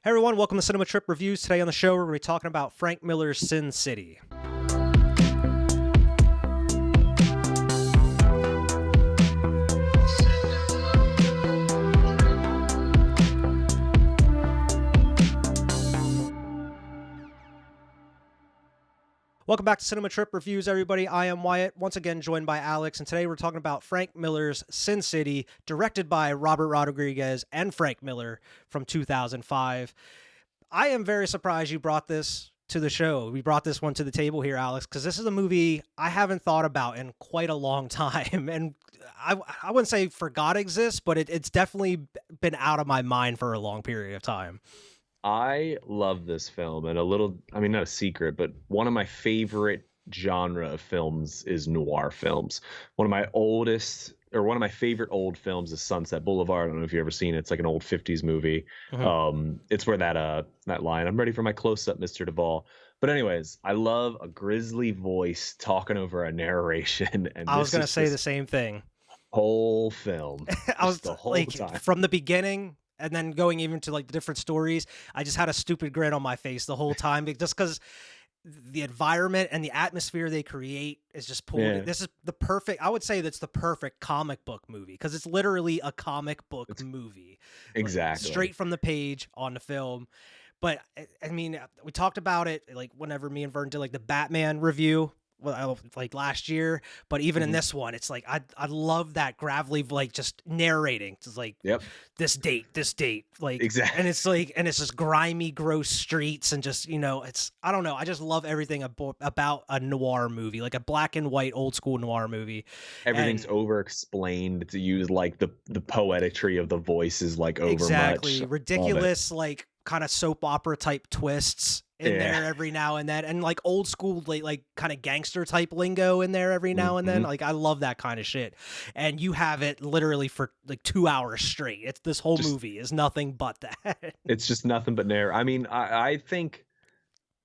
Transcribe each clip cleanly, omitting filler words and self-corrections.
Hey everyone, welcome to Cinema Trip Reviews. Today on the show, we're going to be talking about Frank Miller's Sin City. Welcome back to Cinema Trip Reviews, everybody. I am Wyatt, once again joined by Alex, and today we're talking about Frank Miller's Sin City, directed by Robert Rodriguez and Frank Miller from 2005. I am very surprised you brought this to the show. We brought this one to the table here, Alex, because this is a movie I haven't thought about in quite a long time. And I wouldn't say forgot exists, but it's definitely been out of my mind for a long period of time. I love this film, and not a secret, but one of my favorite genre of films is noir films. One of my favorite old films is Sunset Boulevard. I don't know if you've ever seen it. It's like an old 50s movie. It's where that line, "I'm ready for my close-up, Mr. Duvall." But anyways, I love a grisly voice talking over a narration. And I was going to say the same thing. Whole film. I was the whole like, time. from the beginning and then going even to like the different stories, I just had a stupid grin on my face the whole time, just because the environment and the atmosphere they create is just pulled. Yeah. This is the perfect, I would say that's the perfect comic book movie, because it's literally a comic book movie. Exactly. Like, straight from the page on the film. But I mean, we talked about it like whenever me and Vern did like the Batman review, like last year, but even in this one, it's like I love that gravelly, like, just narrating. It's like, Yep. this date, like, Exactly. and it's like, and it's just grimy, gross streets, and just, it's, I don't know, I just love everything about a noir movie, like a black and white old school noir movie. Everything's over explained to use, like the poetry of the voices, like over Exactly, much. ridiculous, like kind of soap opera type twists in there every now and then, and like old school like kind of gangster type lingo in there every now and then. Like, I love that kind of shit, and you have it literally for like 2 hours straight. It's this whole movie is nothing but that. It's just nothing but narrative. I think,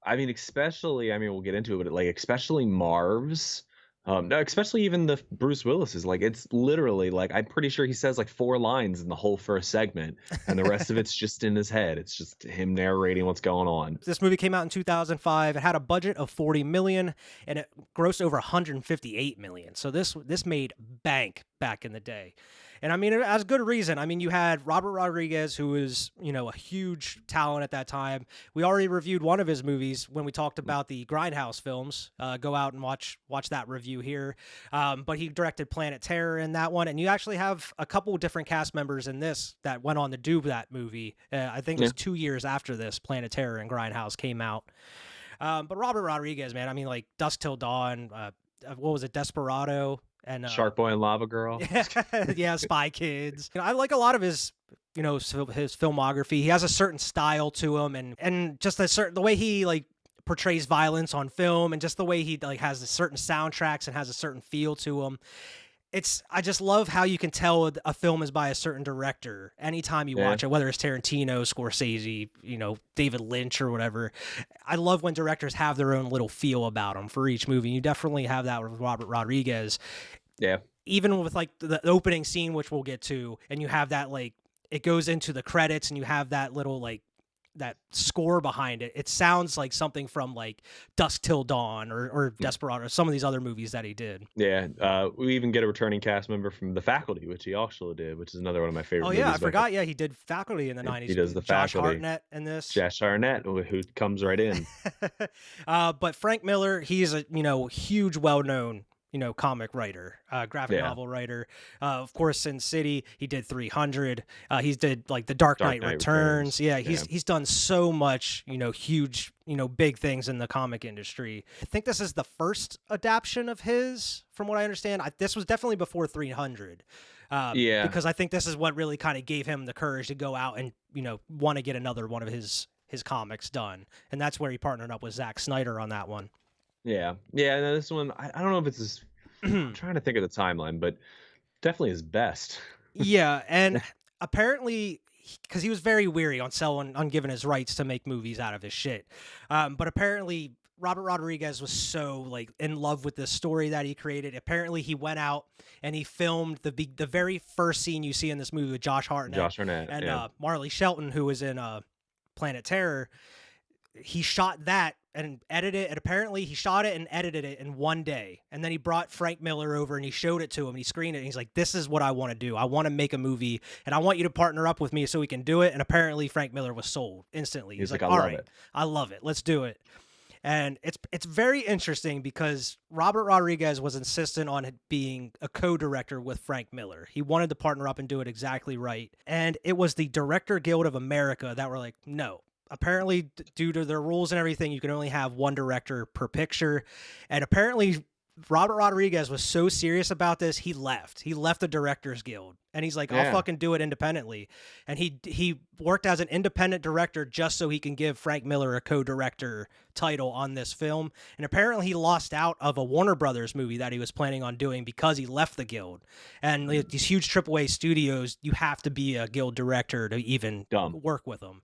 especially, we'll get into it, but like, especially Marv's, no, especially even the Bruce Willis is like, it's literally like, I'm pretty sure he says like 4 lines in the whole first segment, and the rest of it's just in his head. It's just him narrating what's going on. This movie came out in 2005. It had a budget of $40 million, and it grossed over $158 million. So this made bank back in the day. And I mean, it has good reason. I mean, you had Robert Rodriguez, who was, a huge talent at that time. We already reviewed one of his movies when we talked about the Grindhouse films. Go out and watch that review here. But he directed Planet Terror in that one. And you actually have a couple different cast members in this that went on to do that movie. I think it was 2 years after this, Planet Terror and Grindhouse came out. But Robert Rodriguez, man, I mean, like Dusk Till Dawn, what was it, Desperado? And Shark Boy and Lava Girl. Yeah, Spy Kids. I like a lot of his, his filmography. He has a certain style to him, and just the way he like portrays violence on film, and just the way he like has a certain soundtracks and has a certain feel to him. I just love how you can tell a film is by a certain director anytime you watch it, whether it's Tarantino, Scorsese, David Lynch or whatever. I love when directors have their own little feel about them for each movie. You definitely have that with Robert Rodriguez. Yeah. Even with like the opening scene, which we'll get to, and you have that, like, it goes into the credits and you have that little like that score behind it. It sounds like something from like Dusk Till Dawn or Desperado, or some of these other movies that he did. Yeah, we even get a returning cast member from The Faculty, which he also did, which is another one of my favorite movies. Oh yeah, I forgot. Yeah, he did Faculty in the 90s. He does The Josh Faculty. Hartnett in this. Josh Hartnett, who comes right in. But Frank Miller, he's a huge, well-known comic writer, graphic novel writer. Of course, Sin City, he did 300. He's did like The Dark Knight Returns. Yeah, he's done so much, huge, big things in the comic industry. I think this is the first adaptation of his, from what I understand. This was definitely before 300. Because I think this is what really kind of gave him the courage to go out and, want to get another one of his comics done. And that's where he partnered up with Zack Snyder on that one. Yeah. No, this one, I don't know if it's his, I'm trying to think of the timeline, but definitely his best. Yeah, and apparently, because he was very weary on giving his rights to make movies out of his shit. But apparently, Robert Rodriguez was so like in love with this story that he created. Apparently, he went out and he filmed the very first scene you see in this movie with Josh Hartnett. Josh Hartnett And Marley Shelton, who was in Planet Terror, he shot that and edited it, and apparently he shot it and edited it in one day. And then he brought Frank Miller over and he showed it to him and he screened it and he's like, this is what I want to do. I want to make a movie and I want you to partner up with me so we can do it. And apparently Frank Miller was sold instantly. He's like, I all love right, it. I love it. Let's do it. And it's very interesting because Robert Rodriguez was insistent on it being a co-director with Frank Miller. He wanted to partner up and do it exactly right. And it was the Director Guild of America that were like, no. Apparently, due to their rules and everything, you can only have one director per picture. And apparently, Robert Rodriguez was so serious about this, he left. He left the Directors Guild. And he's like, I'll fucking do it independently. And he worked as an independent director just so he can give Frank Miller a co-director title on this film. And apparently he lost out of a Warner Brothers movie that he was planning on doing because he left the guild. And these huge AAA studios, you have to be a guild director to even work with them.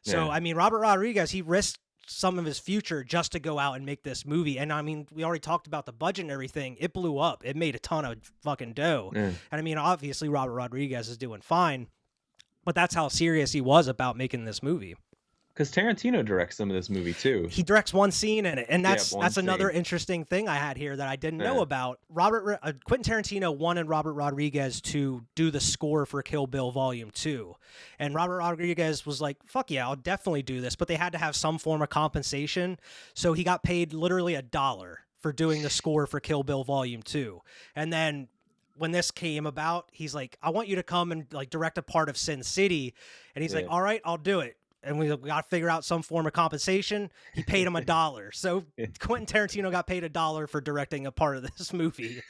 So, I mean, Robert Rodriguez, he risked some of his future just to go out and make this movie. And I mean, we already talked about the budget and everything. It blew up. It made a ton of fucking dough. And I mean, obviously Robert Rodriguez is doing fine, but that's how serious he was about making this movie. Because Tarantino directs some of this movie too. He directs one scene in it, and that's another interesting thing I had here that I didn't know about. Quentin Tarantino wanted Robert Rodriguez to do the score for Kill Bill Volume 2, and Robert Rodriguez was like, "Fuck yeah, I'll definitely do this," but they had to have some form of compensation, so he got paid literally $1 for doing the score for Kill Bill Volume 2, and then when this came about, he's like, "I want you to come and like direct a part of Sin City," and he's like, "All right, I'll do it." And we got to figure out some form of compensation. He paid him $1. So Quentin Tarantino got paid $1 for directing a part of this movie.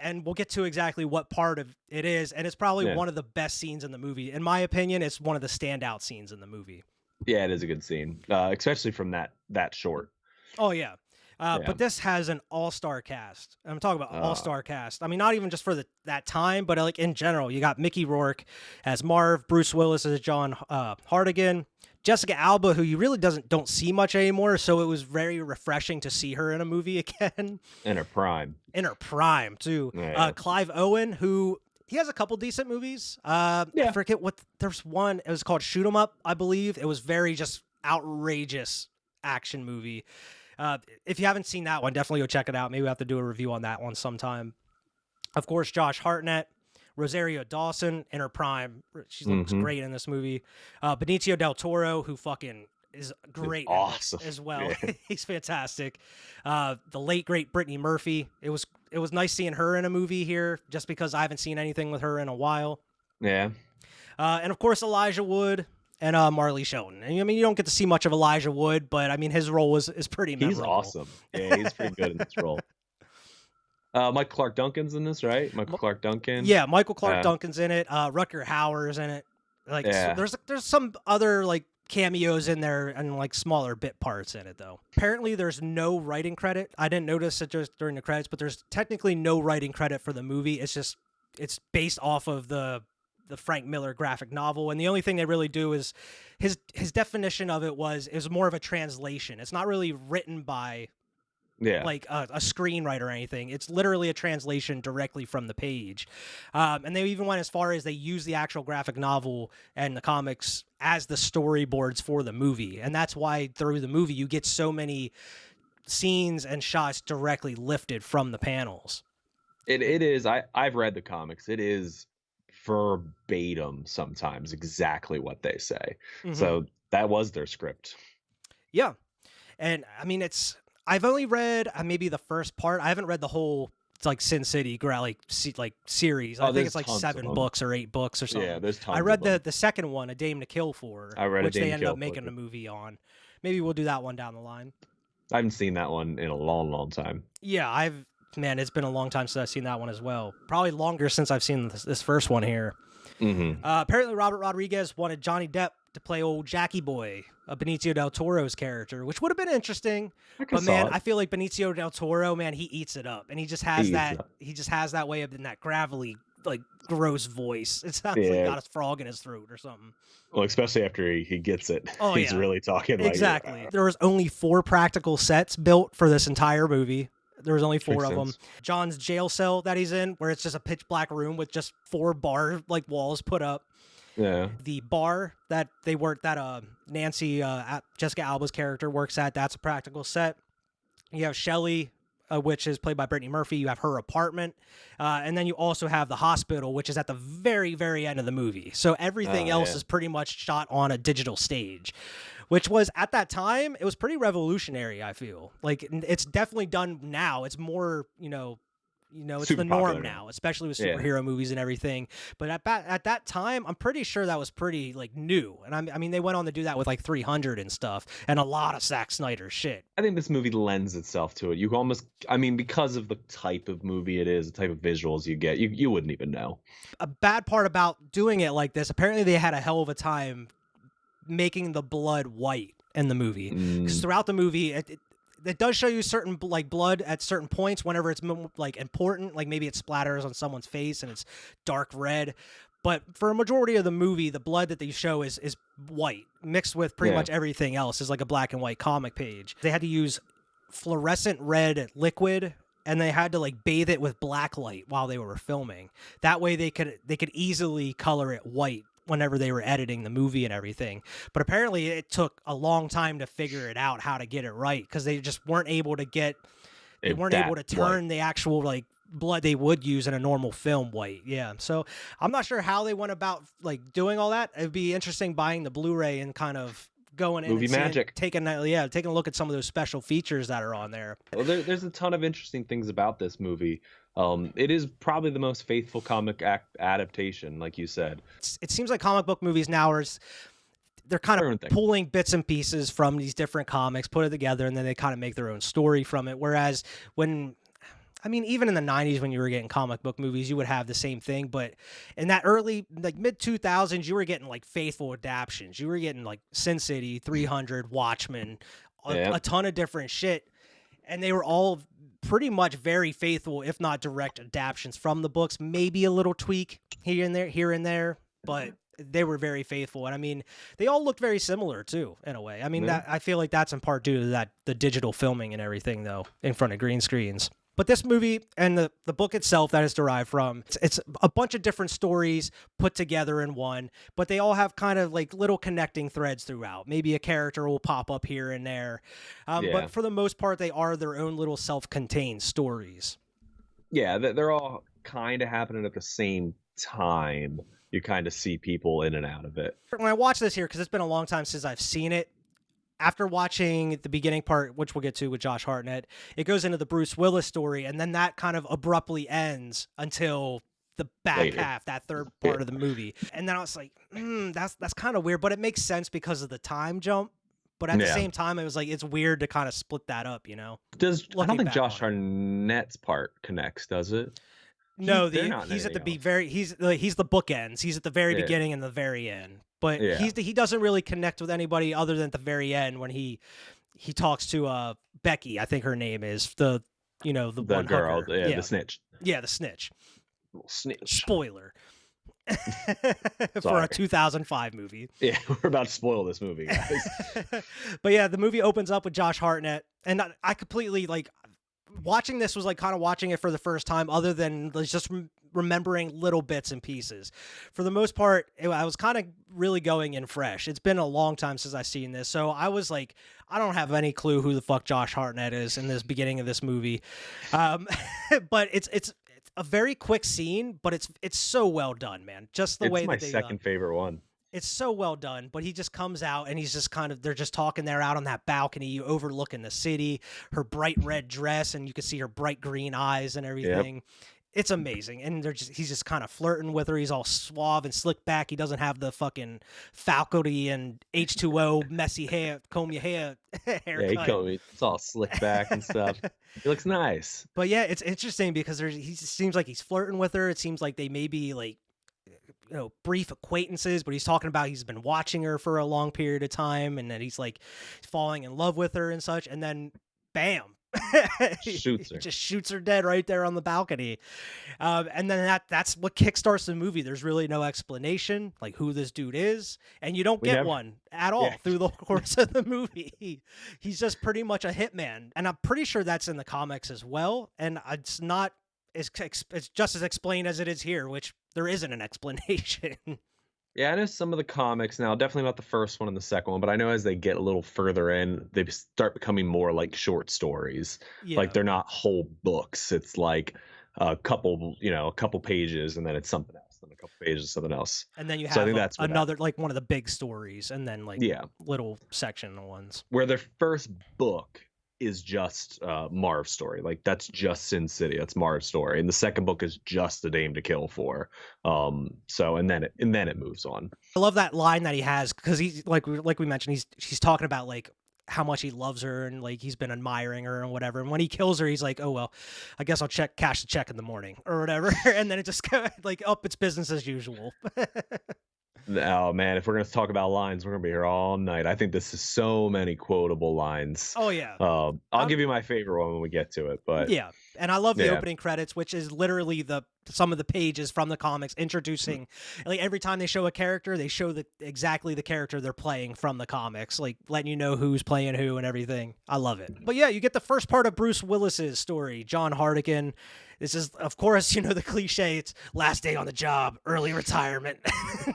And we'll get to exactly what part of it is. And it's probably one of the best scenes in the movie. In my opinion, it's one of the standout scenes in the movie. Yeah, it is a good scene, especially from that short. Oh, yeah. But this has an all-star cast. I'm talking about all-star cast. I mean, not even just for that time, but like in general. You got Mickey Rourke as Marv, Bruce Willis as John Hartigan, Jessica Alba, who you really don't see much anymore, so it was very refreshing to see her in a movie again. In her prime. In her prime, too. Yeah. Clive Owen, who... He has a couple decent movies. I forget what... There's one, it was called Shoot 'Em Up, I believe. It was very just outrageous action movie. If you haven't seen that one, definitely go check it out. Maybe we'll have to do a review on that one sometime. Of course, Josh Hartnett, Rosario Dawson in her prime. She looks great in this movie. Benicio del Toro, who fucking is great awesome as well. Yeah. He's fantastic. The late, great Brittany Murphy. It was nice seeing her in a movie here, just because I haven't seen anything with her in a while. Yeah. And of course, Elijah Wood. And Marley Shelton. And I mean, you don't get to see much of Elijah Wood, but I mean, his role is pretty memorable. He's awesome. Yeah, he's pretty good in this role. Michael Clark Duncan's in this, right? Michael Clark Duncan. Yeah, Michael Clark Duncan's in it. Rutger Hauer's in it. Like, so there's some other like cameos in there and like smaller bit parts in it though. Apparently, there's no writing credit. I didn't notice it just during the credits, but there's technically no writing credit for the movie. It's based off of the Frank Miller graphic novel, and the only thing they really do is his definition of it was more of a translation. It's not really written by like a screenwriter or anything. It's literally a translation directly from the page. And they even went as far as they use the actual graphic novel and the comics as the storyboards for the movie, and that's why through the movie you get so many scenes and shots directly lifted from the panels. It is. I've read the comics. It is verbatim sometimes exactly what they say. So that was their script. Yeah. And I mean, I've only read maybe the first part. I haven't read the whole like Sin City series. I think it's like 7 books or 8 books or something. Yeah, there's tons. I read the second one, A Dame to Kill For, which they ended up making a movie on. Maybe we'll do that one down the line. I haven't seen that one in a long time. Yeah, Man, it's been a long time since I've seen that one as well. Probably longer since I've seen this first one here. Apparently, Robert Rodriguez wanted Johnny Depp to play old Jackie Boy, Benicio del Toro's character, which would have been interesting. But man, I feel like Benicio del Toro, man, he eats it up, and he just has that way of in that gravelly, like gross voice. It sounds like he got a frog in his throat or something. Well, especially after he gets it. Oh, he's really talking like exactly. There was only 4 practical sets built for this entire movie. There was only 4 of them. John's jail cell that he's in, where it's just a pitch black room with just 4 bar like walls put up. Yeah. The bar that they work that Nancy Jessica Alba's character works at, that's a practical set. You have Shelley, which is played by Brittany Murphy. You have her apartment, and then you also have the hospital, which is at the very, very end of the movie. So everything else is pretty much shot on a digital stage, which was at that time, it was pretty revolutionary. I feel like it's definitely done now. It's more, it's Super the norm popular now, especially with Yeah. superhero movies and everything. But at that time, I'm pretty sure that was pretty like new. And I mean, they went on to do that with like 300 and stuff, and a lot of Zack Snyder shit. I think this movie lends itself to it. You almost, I mean, because of the type of movie it is, the type of visuals you get, you wouldn't even know. A bad part about doing it like this, apparently they had a hell of a time making the blood white in the movie, because throughout the movie it does show you certain like blood at certain points whenever it's like important, like maybe it splatters on someone's face and it's dark red. But for a majority of the movie, the blood that they show is white, mixed with pretty much everything else. Is like a black and white comic page. They had to use fluorescent red liquid, and they had to like bathe it with black light while they were filming. That way they could easily color it white whenever they were editing the movie and everything. But apparently it took a long time to figure it out how to get it right, because they just weren't able to turn the actual like blood they would use in a normal film white. Yeah. So I'm not sure how they went about like doing all that. It'd be interesting buying the Blu-ray and kind of going in Movie and magic. taking a look at some of those special features that are on there. Well, there's a ton of interesting things about this movie. It is probably the most faithful comic adaptation, like you said. It seems like comic book movies now they're kind of pulling bits and pieces from these different comics, put it together, and then they kind of make their own story from it. Whereas even in the 90s when you were getting comic book movies, you would have the same thing. But in that early, like mid-2000s, you were getting like faithful adaptions. You were getting like Sin City, 300, Watchmen, a ton of different shit. And they were all pretty much very faithful, if not direct adaptions from the books. Maybe a little tweak here and there, but they were very faithful. And I mean, they all looked very similar too, in a way. I mean, I feel like that's in part due to the digital filming and everything, though, in front of green screens. But this movie and the book itself that is derived from, it's a bunch of different stories put together in one, but they all have kind of like little connecting threads throughout. Maybe a character will pop up here and there. But for the most part, they are their own little self-contained stories. Yeah, they're all kind of happening at the same time. You kind of see people in and out of it. When I watch this here, because it's been a long time since I've seen it, after watching the beginning part, which we'll get to with Josh Hartnett, it goes into the Bruce Willis story, and then that kind of abruptly ends until the back half, that third part of the movie. And then I was like, that's kind of weird, but it makes sense because of the time jump. But at the same time, it was like, it's weird to kind of split that up, I don't think Josh on Hartnett's part connects, does it? No, he's at the he's the bookends. He's at the very beginning and the very end. But he doesn't really connect with anybody other than at the very end when he talks to Becky, I think her name is, the one girl, hooker. the snitch. Yeah, the snitch. Little snitch. Spoiler. For a 2005 movie. Yeah, we're about to spoil this movie, guys. But yeah, the movie opens up with Josh Hartnett, and I completely like watching this was like kind of watching it for the first time, other than just remembering little bits and pieces. For the most part, I was kind of really going in fresh. It's been a long time since I've seen this, so I was like, I don't have any clue who the fuck Josh Hartnett is in this beginning of this movie. But it's a very quick scene, but it's so well done, man. Just the way that it's my second favorite one. It's so well done, but he just comes out and he's just they're just talking there out on that balcony overlooking the city, her bright red dress, and you can see her bright green eyes and everything. Yep. It's amazing. And he's just kind of flirting with her. He's all suave and slick back. He doesn't have the fucking faculty and H2O messy hair, comb your hair haircut. Yeah, it's all slick back and stuff. He looks nice. But yeah, it's interesting because he seems like he's flirting with her. It seems like they may be like, brief acquaintances, but he's talking about he's been watching her for a long period of time, and then he's like falling in love with her and such, and then bam, shoots her. Just shoots her dead right there on the balcony. And then that's what kickstarts the movie. There's really no explanation like who this dude is, and you don't get one at all through the course of the movie. He's just pretty much a hitman, and I'm pretty sure that's in the comics as well, and it's not it's just as explained as it is here, which there isn't an explanation. Yeah, I know some of the comics now, definitely not the first one and the second one, but I know as they get a little further in, they start becoming more like short stories. Like Yeah. they're not whole books. It's like a couple pages and then it's something else, then a couple pages, something else. And then you So I have think that's where that, another, like one of the big stories, and then like yeah, little section ones. where their first book is just Marv's story. Like that's just Sin City. That's Marv's story. And the second book is just A Dame to Kill For. So and then it moves on. I love that line that he has, because he's like we mentioned, she's talking about like how much he loves her, and like he's been admiring her and whatever. And when he kills her, he's like, "Oh well, I guess I'll cash the check in the morning or whatever." And then it just goes like, "Up, it's business as usual." Oh man, if we're gonna talk about lines, we're gonna be here all night. I think this is so many quotable lines. Oh yeah. I'll give you my favorite one when we get to it, but Yeah, and I love the yeah, opening credits, which is literally some of the pages from the comics introducing. Like every time they show a character, they show exactly the character they're playing from the comics, like letting you know who's playing who and everything. I love it. But yeah, you get the first part of Bruce Willis's story, John Hardigan. This is, of course, the cliche. It's last day on the job, early retirement,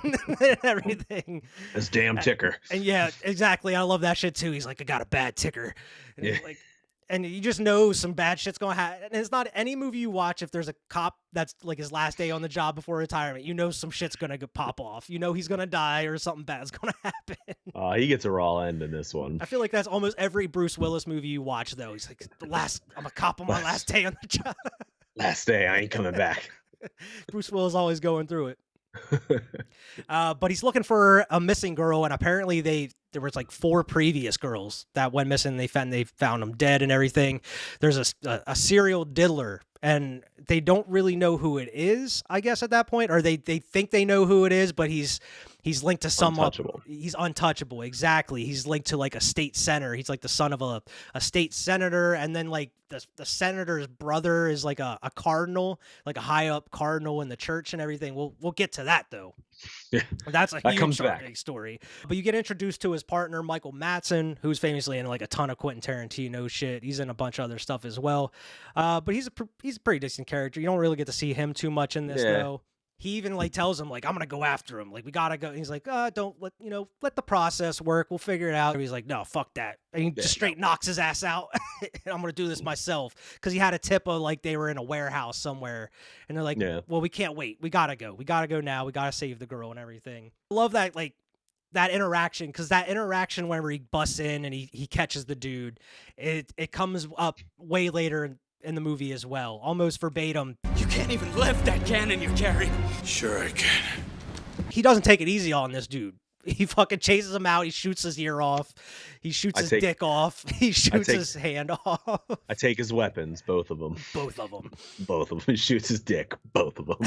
and everything. this damn ticker. And yeah, exactly. I love that shit too. He's like, I got a bad ticker. And Yeah. like, and you just know some bad shit's going to happen. And it's not any movie you watch, if there's a cop that's like his last day on the job before retirement, some shit's going to pop off. He's going to die or something bad's going to happen. He gets a raw end in this one. I feel like that's almost every Bruce Willis movie you watch, though. He's like, I'm a cop on my last day on the job. Last day, I ain't coming back. Bruce Willis always going through it. But he's looking for a missing girl, and apparently there was like 4 previous girls that went missing. They found them dead and everything. There's a serial diddler, and they don't really know who it is, I guess, at that point, or they think they know who it is, but he's linked to some Untouchable. He's untouchable. Exactly. He's linked to like a state senator. He's like the son of a state senator, and then like the senator's brother is like a cardinal, like a high up cardinal in the church and everything. We'll get to that though. Yeah, That's a that huge comes back. story. But you get introduced to his partner, Michael Madsen, who's famously in like a ton of Quentin Tarantino shit. He's in a bunch of other stuff as well. But he's a pretty decent character. You don't really get to see him too much in this though. He even like tells him like, I'm gonna go after him. Like we gotta go. And he's like, don't let the process work. We'll figure it out. And he's like, no, fuck that. And he just straight knocks his ass out. I'm gonna do this myself, because he had a tip of like they were in a warehouse somewhere, and they're like, well, we can't wait. We gotta go. We gotta go now. We gotta save the girl and everything. I love that that interaction, because that interaction whenever he busts in and he catches the dude, it comes up way later in the movie as well, almost verbatim. You can't even lift that cannon you're carrying. Sure I can. He doesn't take it easy on this dude. He fucking chases him out. He shoots his ear off. He shoots his dick off. He shoots his hand off. I take his weapons, both of them. Both of them. Both of them. He shoots his dick, both of them.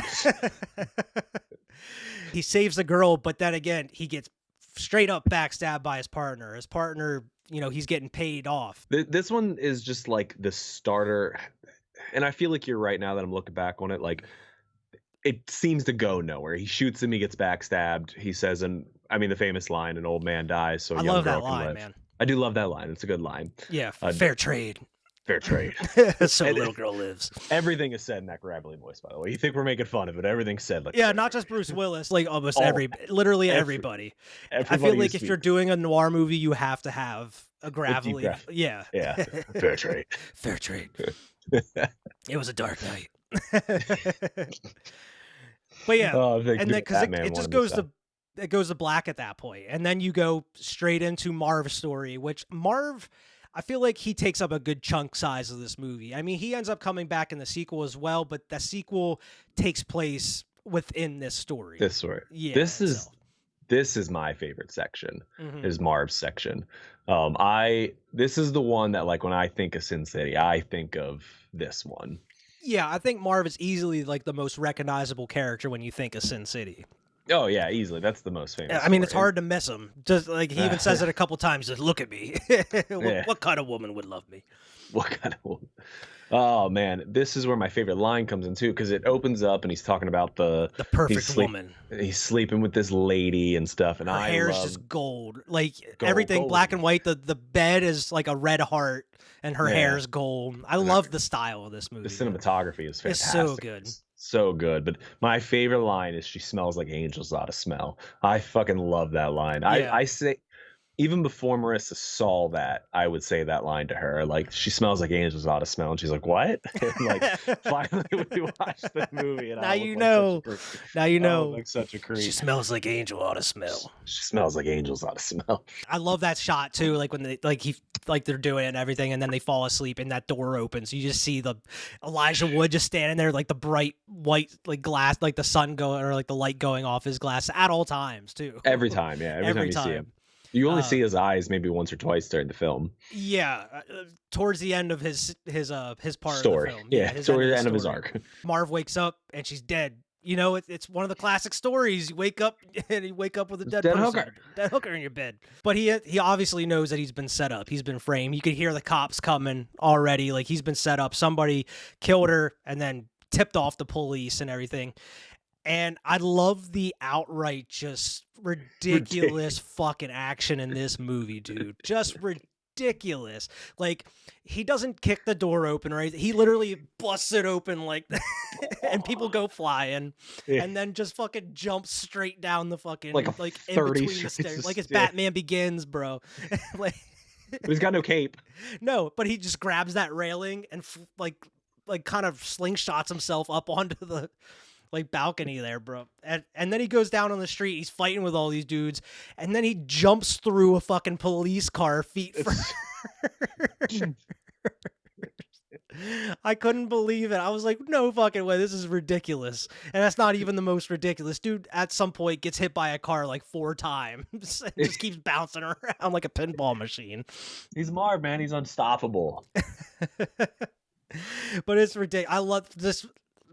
He saves the girl, but then again, he gets straight up backstabbed by his partner. His partner, he's getting paid off. This one is just like the starter, and I feel like you're right now that I'm looking back on it. Like, it seems to go nowhere. He shoots him, he gets backstabbed. He says, the famous line, "An old man dies, so a young girl can live." Man. I do love that line. It's a good line. Yeah, fair trade. Fair trade. So a little girl lives. Everything is said in that gravelly voice, by the way. You think we're making fun of it? Everything's said like. Yeah, not just Bruce Willis, like almost literally everybody. I feel like if you're doing a noir movie, you have to have a gravelly. Yeah. Yeah. Fair trade. Fair trade. It was a dark night. But yeah, and then because it just goes to black at that point, and then you go straight into Marv's story, which Marv, I feel like he takes up a good chunk size of this movie. I mean, he ends up coming back in the sequel as well, but the sequel takes place within this story. This story. Yeah. This is my favorite section. Is Marv's section. This is the one that, like, when I think of Sin City, I think of this one. Yeah, I think Marv is easily like the most recognizable character when you think of Sin City. Oh yeah, easily. That's the most famous. I mean, it's hard to miss him. Just like he even says it a couple times. Just look at me. What kind of woman would love me? What kind of woman? Oh man, this is where my favorite line comes in too, because it opens up and he's talking about the perfect woman. He's sleeping with this lady and stuff, and her hair is just gold, like everything gold. Black and white. The bed is like a red heart, and her hair is gold. I love the style of this movie. The cinematography is fantastic. It's so good. So good. But my favorite line is she smells like angels ought to smell. I fucking love that line. Yeah. I say even before Marissa saw that, I would say that line to her. Like, she smells like angels ought to smell. And she's like, what? And like, finally, we watched the movie and Now I look you like such a know. creep. Now you I look know. like such a She creep. smells like angel ought to smell. She smells like angels ought to smell. I love that shot too, like when they they're doing it and everything, and then they fall asleep and that door opens. You just see the Elijah Wood just standing there, like the bright white like glass, like the sun going or like the light going off his glass at all times too. Every time, yeah. Every time you see him. You only see his eyes maybe once or twice during the film. Yeah, towards the end of his part Story. of the film. Yeah, his towards the end of his story. arc. Marv wakes up and she's dead. You know, it's one of the classic stories. You wake up and you wake up with a dead person, hooker. dead hooker in your bed. But he obviously knows that he's been set up. He's been framed. You could hear the cops coming already. Like, he's been set up. Somebody killed her and then tipped off the police and everything. And I love the outright just ridiculous fucking action in this movie, dude. Just ridiculous. Like, he doesn't kick the door open or anything. He literally busts it open like and people go flying, and then just fucking jumps straight down the fucking like in between the stairs. Like it's Batman Begins, bro. Like, but he's got no cape. No, but he just grabs that railing and like kind of slingshots himself up onto the like balcony there, bro. And then he goes down on the street. He's fighting with all these dudes, and then he jumps through a fucking police car feet first. I couldn't believe it. I was like, no fucking way. This is ridiculous. And that's not even the most ridiculous. Dude at some point gets hit by a car like 4 times and just keeps bouncing around like a pinball machine. He's Marv, man. He's unstoppable. But it's ridiculous. I love this.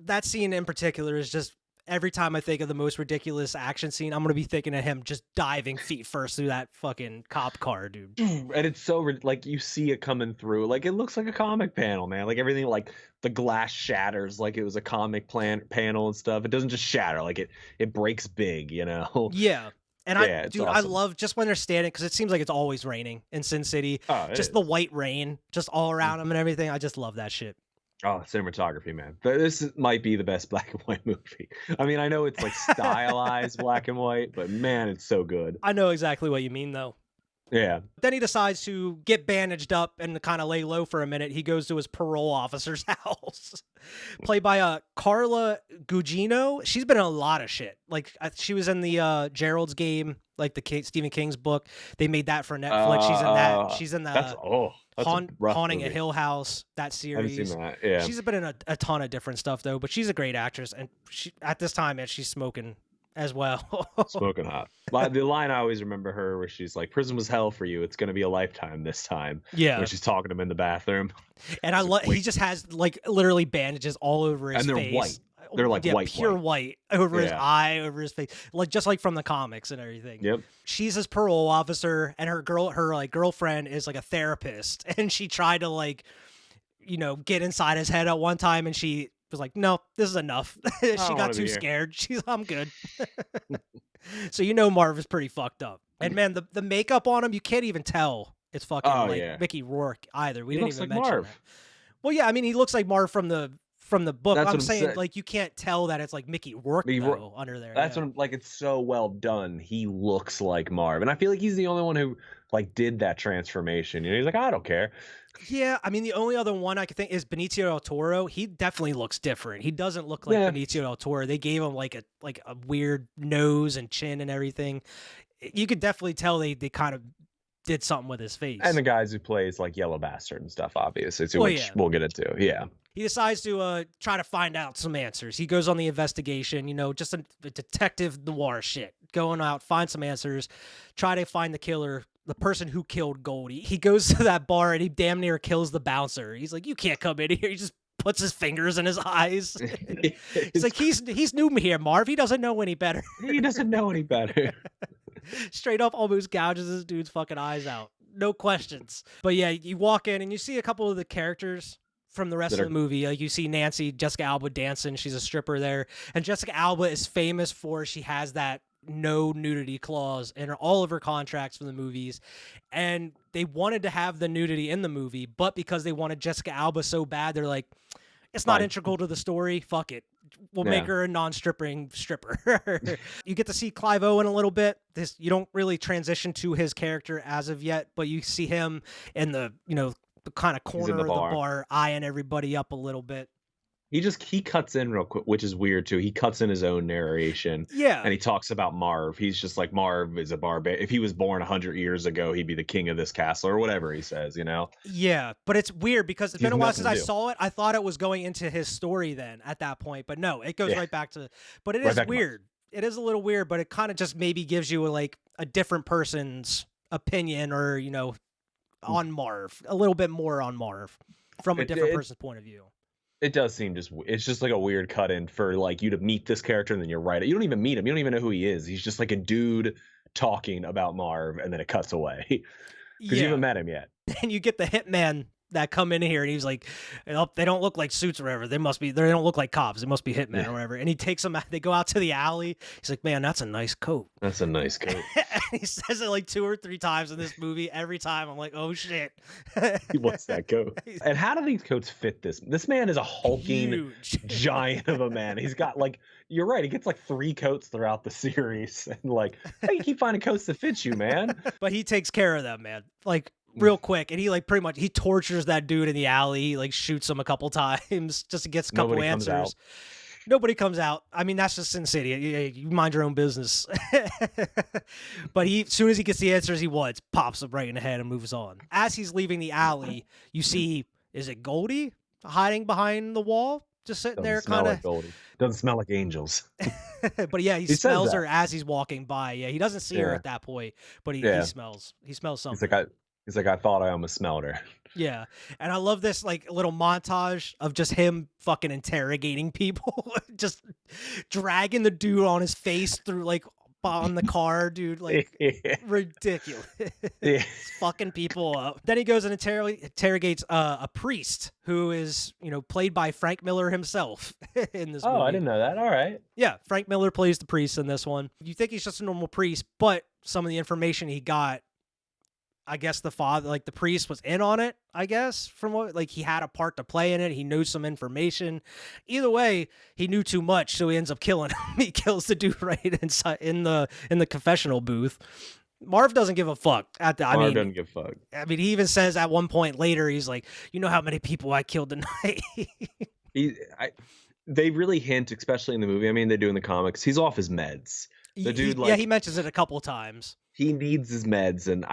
That scene in particular is just, every time I think of the most ridiculous action scene, I'm going to be thinking of him just diving feet first through that fucking cop car, dude. And it's so, like, you see it coming through. Like, it looks like a comic panel, man. Like, everything, like, the glass shatters like it was a comic panel and stuff. It doesn't just shatter. Like, it breaks big, you know? Yeah. And awesome. I love just when they're standing, because it seems like it's always raining in Sin City. Oh, just the white rain, just all around them and everything. I just love that shit. Oh, cinematography, man. This might be the best black and white movie. I mean, I know it's like stylized black and white, but man, it's so good. I know exactly what you mean, though. Yeah. Then he decides to get bandaged up and kind of lay low for a minute. He goes to his parole officer's house, played by Carla Gugino. She's been in a lot of shit. Like, she was in the Gerald's Game, like the Stephen King's book. They made that for Netflix. She's in that. She's in the that's Haunting movie. a Hill House, that series. I haven't seen that. Yeah. She's been in a ton of different stuff, though, but she's a great actress. And she, at this time, man, she's smoking as well. Smoking hot. The line I always remember her where she's like, prison was hell for you. It's going to be a lifetime this time. Yeah. When she's talking to him in the bathroom. And I love, he just has like literally bandages all over his face. And they're white. They're like white. Pure white over his eye, over his face. Like, just like from the comics and everything. Yep. She's his parole officer, and her girlfriend is like a therapist. And she tried to like, get inside his head at one time, and she was like, no, this is enough. She got too scared. I'm good. So Marv is pretty fucked up. And man, the makeup on him, you can't even tell it's fucking Mickey Rourke either. We didn't even mention Marv. That. Well, yeah, I mean, he looks like Marv from the book. I'm saying, like, you can't tell that it's like Mickey Rourke under there. That's what I'm, like, it's so well done. He looks like Marv, and I feel like he's the only one who like did that transformation. He's like, I don't care. Yeah, I mean, the only other one I could think is Benicio del Toro. He definitely looks different. He doesn't look like Benicio del Toro. They gave him like a weird nose and chin and everything. You could definitely tell they kind of did something with his face. And the guys who plays like Yellow Bastard and stuff, obviously, too, which we'll get into. Yeah. He decides to try to find out some answers. He goes on the investigation, just a detective noir shit. Going out, find some answers, try to find the killer, the person who killed Goldie. He goes to that bar and he damn near kills the bouncer. He's like, you can't come in here. He just puts his fingers in his eyes. He's like, he's new here, Marv. He doesn't know any better. He doesn't know any better. Straight up almost gouges this dude's fucking eyes out. No questions. But yeah, you walk in and you see a couple of the characters from the rest of the movie. Like, you see Nancy, Jessica Alba dancing. She's a stripper there. And Jessica Alba is famous for, she has that no nudity clause in all of her contracts for the movies. And they wanted to have the nudity in the movie, but because they wanted Jessica Alba so bad, they're like, it's not integral to the story. Fuck it. we'll make her a non-stripping stripper. You get to see Clive Owen a little bit. You don't really transition to his character as of yet, but you see him in the kind of corner of the bar eyeing everybody up a little bit. He cuts in real quick, which is weird too. He cuts in his own narration. Yeah. And he talks about Marv. He's just like, Marv is a barbarian. If he was born 100 years ago, he'd be the king of this castle or whatever he says, Yeah, but it's weird because it's been a while since I saw it. I thought it was going into his story then at that point, but no, it goes right back to, but it is weird. It is a little weird, but it kind of just maybe gives you like a different person's opinion or, on Marv, a little bit more on Marv from a different person's point of view. It does seem it's just like a weird cut in for like you to meet this character and then you're right. You don't even meet him. You don't even know who he is. He's just like a dude talking about Marv and then it cuts away because you haven't met him yet. And you get the hitman that come in here and he's like, they don't look like suits or whatever. They don't look like cops. They must be hitmen or whatever. And he takes them out. They go out to the alley. He's like, man, that's a nice coat. That's a nice coat. And he says it like 2 or 3 times in this movie. Every time I'm like, oh shit. He wants that coat. And how do these coats fit this? This man is a hulking giant of a man. He's got like, you're right. He gets like 3 coats throughout the series. And like, hey, you keep finding coats that fit you, man. But he takes care of them, man. Like, real quick, and he like pretty much he tortures that dude in the alley. He like shoots him a couple times just to get a couple answers. Nobody comes out. I mean, that's just Sin City. You mind your own business. But as soon as he gets the answers he wants, pops him right in the head and moves on. As he's leaving the alley, you see, is it Goldie hiding behind the wall, just sitting there, kind of. Doesn't smell like angels. But yeah, he smells her as he's walking by. Yeah, he doesn't see her at that point, but he smells. He smells something. He's like, I thought I almost smelled her. Yeah. And I love this like little montage of just him fucking interrogating people, just dragging the dude on his face through like on the car, dude. Like ridiculous. Fucking people up. Then he goes and interrogates a priest who is, played by Frank Miller himself in this movie. Oh, I didn't know that. All right. Yeah. Frank Miller plays the priest in this one. You think he's just a normal priest, but some of the information he got, I guess the father, like the priest was in on it, I guess, from what, like he had a part to play in it. He knows some information. Either way, he knew too much, so he ends up killing him. He kills the dude right inside in the confessional booth. Marv doesn't give a fuck. Marv doesn't give a fuck. I mean, he even says at one point later, he's like, you know how many people I killed tonight? They really hint, especially in the movie. I mean, they do in the comics. He's off his meds. The dude, he mentions it a couple of times. He needs his meds, and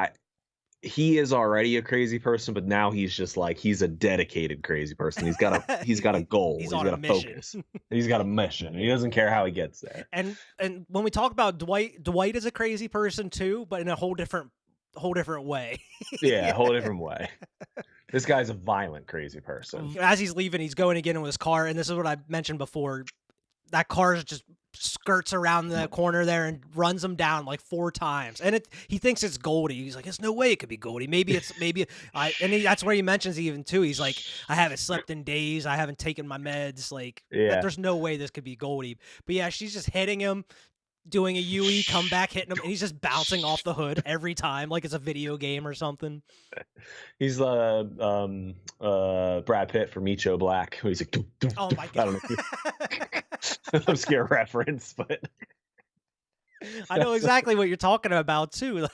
he is already a crazy person, but now he's just like, he's a dedicated crazy person. He's got a goal. He's got a focus. He's got a mission. And he doesn't care how he gets there. And when we talk about Dwight is a crazy person too, but in a whole different way. Yeah, a whole different way. This guy's a violent, crazy person. As he's leaving, he's going to get in with his car, and this is what I mentioned before. That car just skirts around the corner there and runs him down like 4 times. And he thinks it's Goldie. He's like, there's no way it could be Goldie. That's where he mentions even too. He's like, I haven't slept in days. I haven't taken my meds. Like, there's no way this could be Goldie. But yeah, she's just hitting him, doing a UE, come back, hitting him, and he's just bouncing off the hood every time, like it's a video game or something. He's Brad Pitt from Meet Joe Black. He's like, oh my god, I don't know. Obscure reference, but I know exactly what you're talking about too.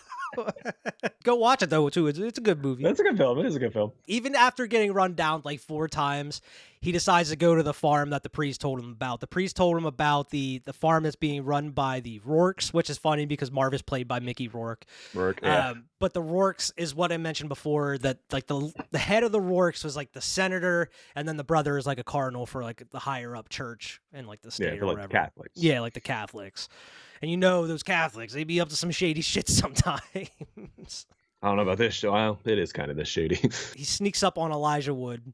Go watch it though too. It's a good movie. That's a good film. It is a good film. Even after getting run down like 4 times, he decides to go to the farm that the priest told him about. The priest told him about the farm that's being run by the Rourkes, which is funny because Marv is played by Mickey Rourke. But the Rourkes is what I mentioned before, that like the head of the Rourkes was like the senator, and then the brother is like a cardinal for like the higher up church in like the state or whatever. Catholics. Yeah, like the Catholics. And those Catholics, they be up to some shady shit sometimes. I don't know about this show. Well, it is kind of this shady. He sneaks up on Elijah Wood,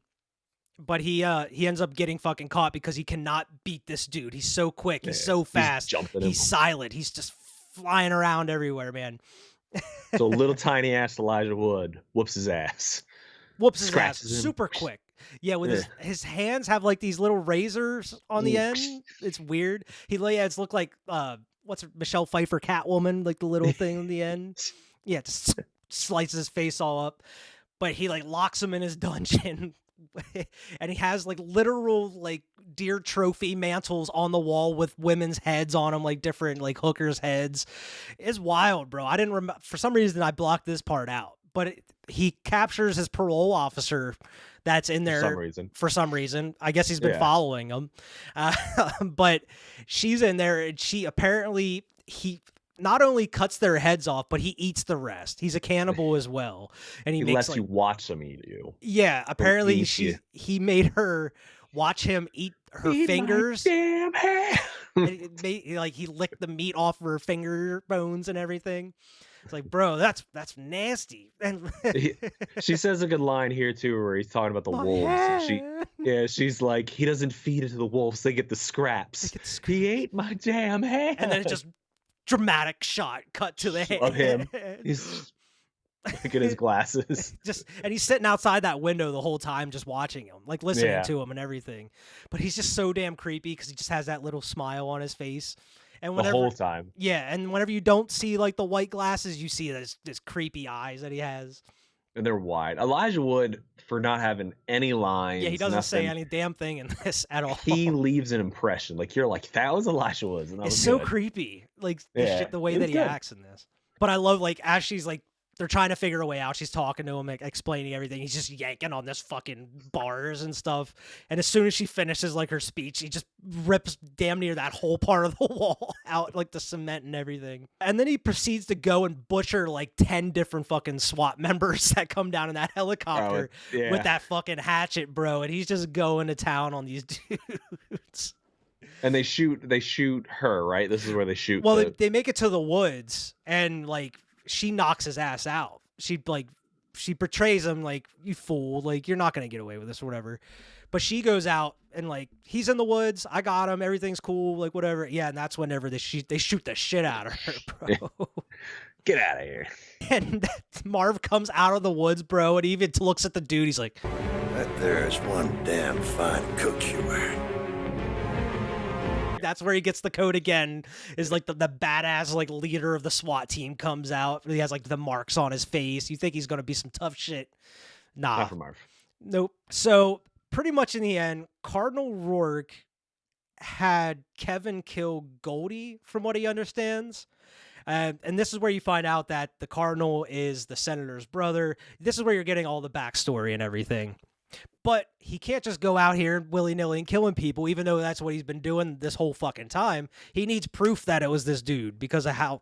but he ends up getting fucking caught because he cannot beat this dude. He's so quick. He's so fast. He's silent. He's just flying around everywhere, man. So little tiny ass Elijah Wood whoops his ass. Super quick. Yeah, with his hands have like these little razors on the end. It's weird. It's look like what's Michelle Pfeiffer Catwoman, like the little thing on the end. Yeah, just slices his face all up. But he like locks him in his dungeon and he has like literal like deer trophy mantles on the wall with women's heads on them, like different like hookers' heads. It's wild, bro. I didn't remember, for some reason I blocked this part out, but he captures his parole officer that's in there for some reason. I guess he's been following him. But she's in there, and she apparently, he not only cuts their heads off, but he eats the rest. He's a cannibal as well. And he makes lets you watch him eat you. Yeah, apparently he made her watch him eat her fingers. Damn hair. Like he licked the meat off her finger bones and everything. It's like, bro, that's nasty. And she says a good line here too, where he's talking about the wolves. And she's like, he doesn't feed it to the wolves; they get the scraps. He ate my damn hand. And then it's just dramatic shot cut to the head of him. He's look at his glasses. And he's sitting outside that window the whole time, just watching him, like listening to him and everything. But he's just so damn creepy because he just has that little smile on his face. And the whole time. Yeah, and whenever you don't see like the white glasses, you see this creepy eyes that he has. And they're wide. Elijah Wood, for not having any lines. Yeah, he doesn't say any damn thing in this at all. He leaves an impression. Like, you're like, that was Elijah Wood. And that was so good. creepy. Like, the way that he acts in this. But I love, like, as she's like, they're trying to figure a way out. She's talking to him, like, explaining everything. He's just yanking on this fucking bars and stuff. And as soon as she finishes, like, her speech, he just rips damn near that whole part of the wall out, like the cement and everything. And then he proceeds to go and butcher, like, 10 different fucking SWAT members that come down in that helicopter with that fucking hatchet, bro. And he's just going to town on these dudes. And they shoot her, right? This is where they shoot. Well, they make it to the woods, and, like, she knocks his ass out. She portrays him like, you fool, like, you're not gonna get away with this or whatever. But she goes out and, like, he's in the woods, I got him, everything's cool, like, whatever. Yeah, and that's whenever they shoot the shit out of her, bro. Get out of here. And Marv comes out of the woods, bro, and he even looks at the dude. He's like, that there's one damn fine coat you wear. That's where he gets the coat again, is like the badass like leader of the SWAT team comes out. He has like the marks on his face. You think he's going to be some tough shit. Nah. Not for Marv. Nope. So pretty much in the end, Cardinal Rourke had Kevin kill Goldie, from what he understands. And this is where you find out that the Cardinal is the senator's brother. This is where you're getting all the backstory and everything. But he can't just go out here willy-nilly and killing people, even though that's what he's been doing this whole fucking time. He needs proof that it was this dude because of how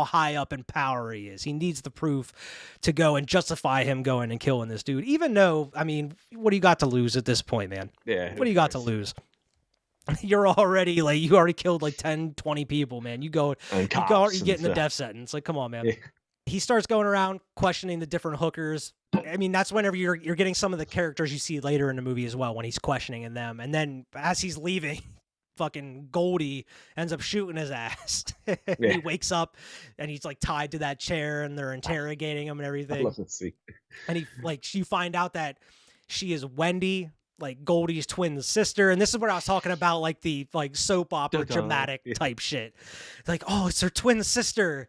high up in power he is. He needs the proof to go and justify him going and killing this dude. Even though, I mean, what do you got to lose at this point, man? Yeah. What do you got to lose? You're already like, you already killed like 10, 20 people, man. You're getting the death sentence. Like, come on, man. Yeah. He starts going around questioning the different hookers. I mean, that's whenever you're getting some of the characters you see later in the movie as well, when he's questioning them. And then as he's leaving, fucking Goldie ends up shooting his ass. He wakes up and he's like tied to that chair and they're interrogating him and everything. I love to see. And you find out that she is Wendy, like Goldie's twin sister. And this is where I was talking about like the soap opera dramatic type shit. Like, oh, it's her twin sister.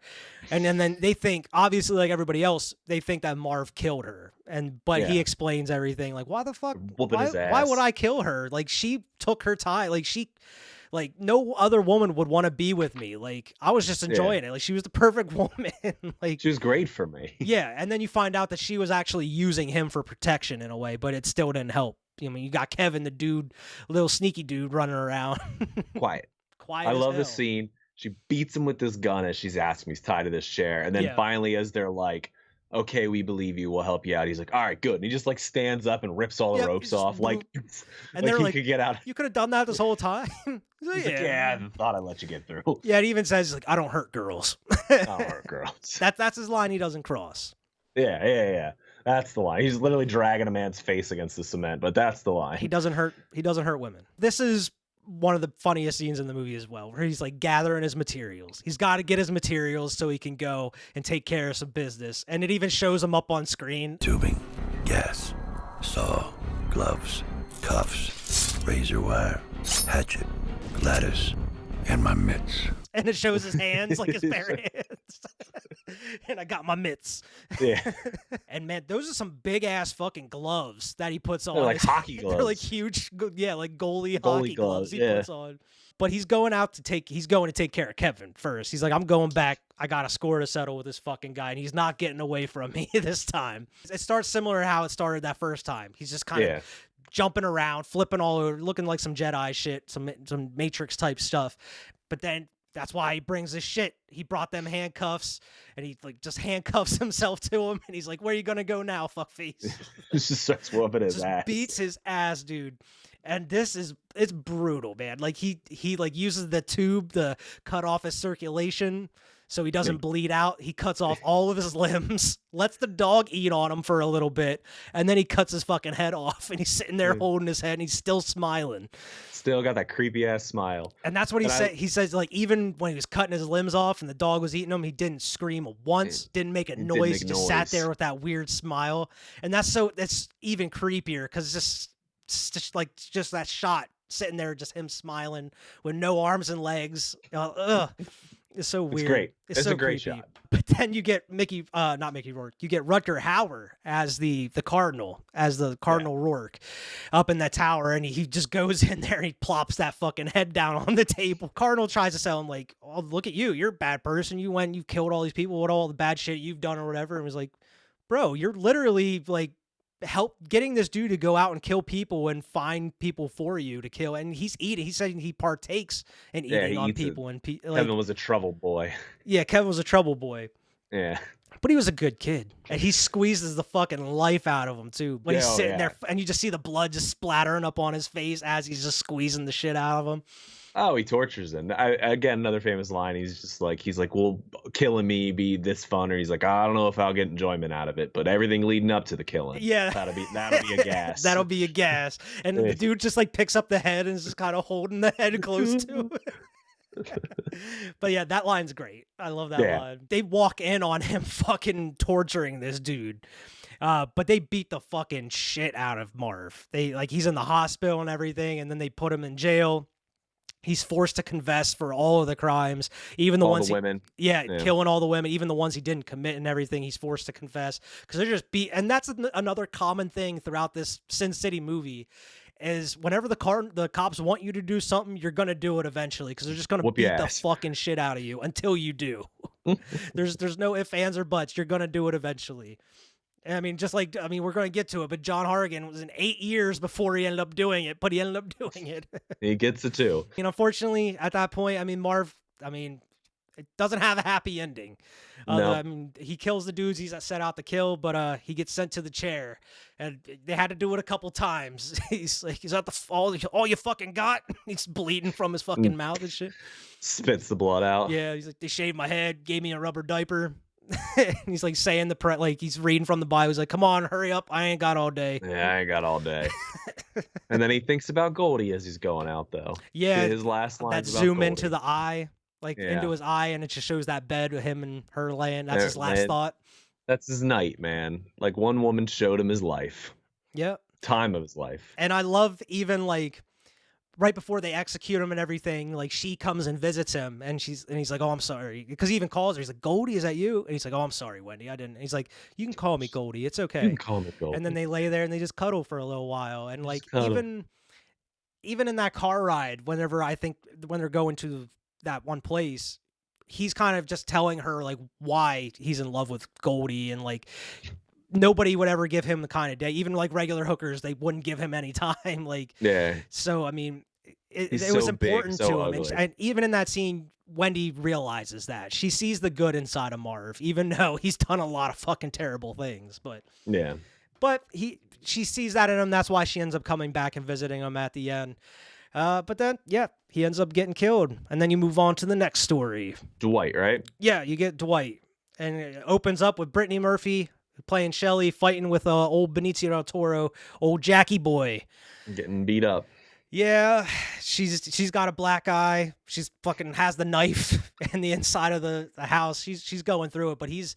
And then they think, obviously, like everybody else, they think that Marv killed her. But he explains everything. Like, why the fuck? Why would I kill her? Like, she took her time. Like no other woman would want to be with me. Like, I was just enjoying it. Like, she was the perfect woman. Like, she was great for me. Yeah. And then you find out that she was actually using him for protection in a way, but it still didn't help. I mean, you got Kevin, the dude, little sneaky dude running around. Quiet. I love this scene. She beats him with this gun as she's asking. He's tied to this chair. And then finally, as they're like, okay, we believe you, we'll help you out, he's like, all right, good. And he just like stands up and rips all the ropes off. Like, and they're like, could get out. You could have done that this whole time. He's like, yeah, I thought I'd let you get through. Yeah, and he even says, he's like, I don't hurt girls. I don't hurt girls. That's his line he doesn't cross. Yeah. That's the line. He's literally dragging a man's face against the cement, but that's the line. He doesn't hurt women. This is one of the funniest scenes in the movie as well, where he's like gathering his materials. He's got to get his materials so he can go and take care of some business. And it even shows him up on screen. Tubing, gas, saw, gloves, cuffs, razor wire, hatchet, ladders, and my mitts. And it shows his hands, like his bare hands. and I got my mitts. Yeah. And man, those are some big ass fucking gloves that he puts on. They're like hockey They're like gloves. huge, yeah, like goalie Goalie hockey gloves gloves, he yeah. puts on. But he's going to take care of Kevin first. He's like, I'm going back. I got a score to settle with this fucking guy, and he's not getting away from me this time. It starts similar to how it started that first time. He's just kind of jumping around, flipping all over, looking like some Jedi shit, some Matrix type stuff. But then that's why he brings this shit. He brought them handcuffs, and he like just handcuffs himself to him, and he's like, "Where are you gonna go now, fuckface?" Just starts whooping his Just ass. beats his ass, dude. And it's brutal, man. Like he like uses the tube to cut off his circulation so he doesn't bleed out. He cuts off all of his limbs, lets the dog eat on him for a little bit, and then he cuts his fucking head off, and he's sitting there holding his head, and he's still smiling. Still got that creepy ass smile. And that's what he said. He says, like, even when he was cutting his limbs off and the dog was eating him, he didn't scream once, didn't make a noise, just sat there with that weird smile. And that's even creepier because it's just that shot sitting there, just him smiling with no arms and legs. It's so weird. It's great. It's so a great creepy. shot. But then you get not Mickey Rourke. You get Rutger Hauer as the Cardinal, Rourke, up in that tower, and he just goes in there and he plops that fucking head down on the table. Cardinal tries to sell him like, "Oh, look at you. You're a bad person. You went, you killed all these people with all the bad shit you've done or whatever." And was like, "Bro, you're literally like getting this dude to go out and kill people and find people for you to kill." And he's eating. He said he partakes in eating on people. And Kevin was a trouble boy. Yeah, Kevin was a trouble boy. Yeah. But he was a good kid. And he squeezes the fucking life out of him, too. When he's sitting there, and you just see the blood just splattering up on his face as he's just squeezing the shit out of him. Oh, he tortures him. Again, another famous line. He's like, "Will killing me be this fun?" Or he's like, "I don't know if I'll get enjoyment out of it, but everything leading up to the killing, yeah, that'll be a gas. That'll be a gas." And the dude just like picks up the head and is just kind of holding the head close to it. But yeah, that line's great. I love that line. They walk in on him fucking torturing this dude. But they beat the fucking shit out of Marv. He's in the hospital and everything, and then they put him in jail. He's forced to confess for all of the crimes, even the women. Killing all the women, even the ones he didn't commit and everything. He's forced to confess because they're just and that's another common thing throughout this Sin City movie. Is whenever the cops want you to do something, you're gonna do it eventually because they're just gonna beat the fucking shit out of you until you do. There's no ifs, ands, or buts. You're gonna do it eventually. I mean, we're going to get to it, but John Harrigan was in 8 years before he ended up doing it, but he ended up doing it. He gets it too. And unfortunately, at that point, Marv, it doesn't have a happy ending. No. He kills the dudes he's set out to kill, but he gets sent to the chair, and they had to do it a couple times. He's like, "Is that all you fucking got?" He's bleeding from his fucking mouth and shit. Spits the blood out. Yeah, he's like, "They shaved my head, gave me a rubber diaper." And he's like saying he's reading from the Bible. He's like, "Come on, hurry up. I ain't got all day." Yeah, I ain't got all day. And then he thinks about Goldie as he's going out, though. Yeah. His last line. That zoom into the eye, into his eye, and it just shows that bed with him and her laying. That's his last thought. That's his night, man. Like, one woman showed him his life. Yep. Time of his life. And I love even right before they execute him and everything, she comes and visits him, and he's like, "Oh, I'm sorry," because he even calls her. He's like, "Goldie, is that you?" And he's like, "Oh, I'm sorry, Wendy, I didn't." And he's like, "You can call me Goldie. It's okay." You can call me Goldie. And then they lay there and they just cuddle for a little while, and even in that car ride, when they're going to that one place, he's kind of just telling her why he's in love with Goldie, and nobody would ever give him the kind of day, even regular hookers, they wouldn't give him any time. So it was important to him, and even in that scene, Wendy realizes that she sees the good inside of Marv, even though he's done a lot of fucking terrible things. But she sees that in him. That's why she ends up coming back and visiting him at the end. But then, he ends up getting killed, and then you move on to the next story. Dwight, right? Yeah, you get Dwight, and it opens up with Brittany Murphy playing Shelley, fighting with old Benicio del Toro, old Jackie boy, getting beat up. Yeah, she's got a black eye. She's fucking has the knife in the inside of the house. She's going through it, but she's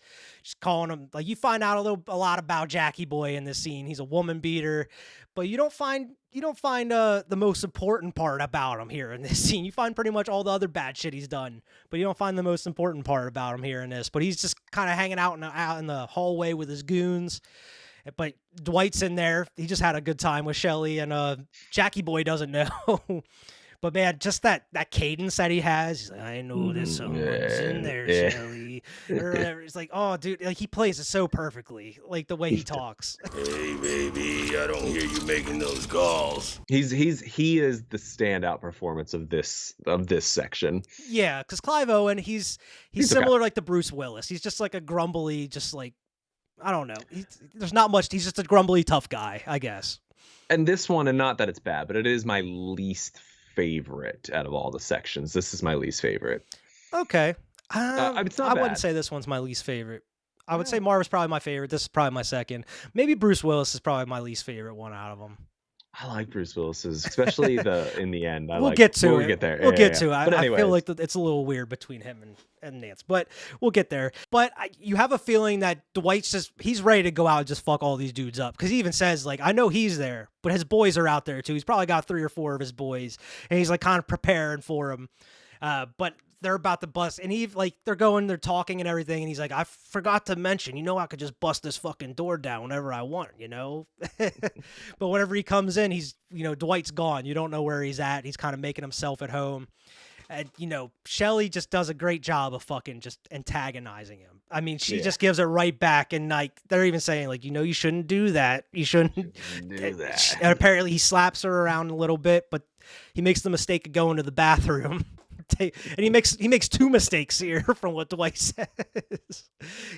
calling him like you find out a lot about Jackie Boy in this scene. He's a woman beater, but you don't find the most important part about him here in this scene. You find pretty much all the other bad shit he's done, but you don't find the most important part about him here in this. But he's just kind of hanging out in the hallway with his goons. But Dwight's in there. He just had a good time with Shelly, and Jackie Boy doesn't know. But man, just that cadence that he has. He's like, I know there's someone's in there, Shelly. Or whatever. It's like, oh, dude, like he plays it so perfectly, like the way he talks. Hey, baby, I don't hear you making those calls. He is the standout performance of this section. Yeah, because Clive Owen, he's similar like to Bruce Willis. He's just like a grumbly, just like I don't know. There's not much. He's just a grumbly tough guy, I guess. And this one, and not that it's bad, but it is my least favorite out of all the sections. This is my least favorite. Okay. It's not I bad. wouldn't say this one's my least favorite. I would say Marv is probably my favorite. This is probably my second. Maybe Bruce Willis is probably my least favorite one out of them. I like Bruce Willis's, especially in the end. We'll get to it. We'll get there. We'll get to it. But I feel like it's a little weird between him and Nance, but we'll get there. But you have a feeling that Dwight's he's ready to go out and just fuck all these dudes up. Because he even says, like, I know he's there, but his boys are out there too. He's probably got 3 or 4 of his boys, and he's like kind of preparing for them. But they're about to bust, and they're talking and everything, and he's like, I forgot to mention, I could just bust this fucking door down whenever I want, But whenever he comes in, he's, Dwight's gone. You don't know where he's at. He's kind of making himself at home. And, Shelly just does a great job of fucking just antagonizing him. I mean, she just gives it right back, and like they're even saying, like, you shouldn't do that. You shouldn't do that. And apparently he slaps her around a little bit, but he makes the mistake of going to the bathroom. And he makes 2 mistakes here from what Dwight says.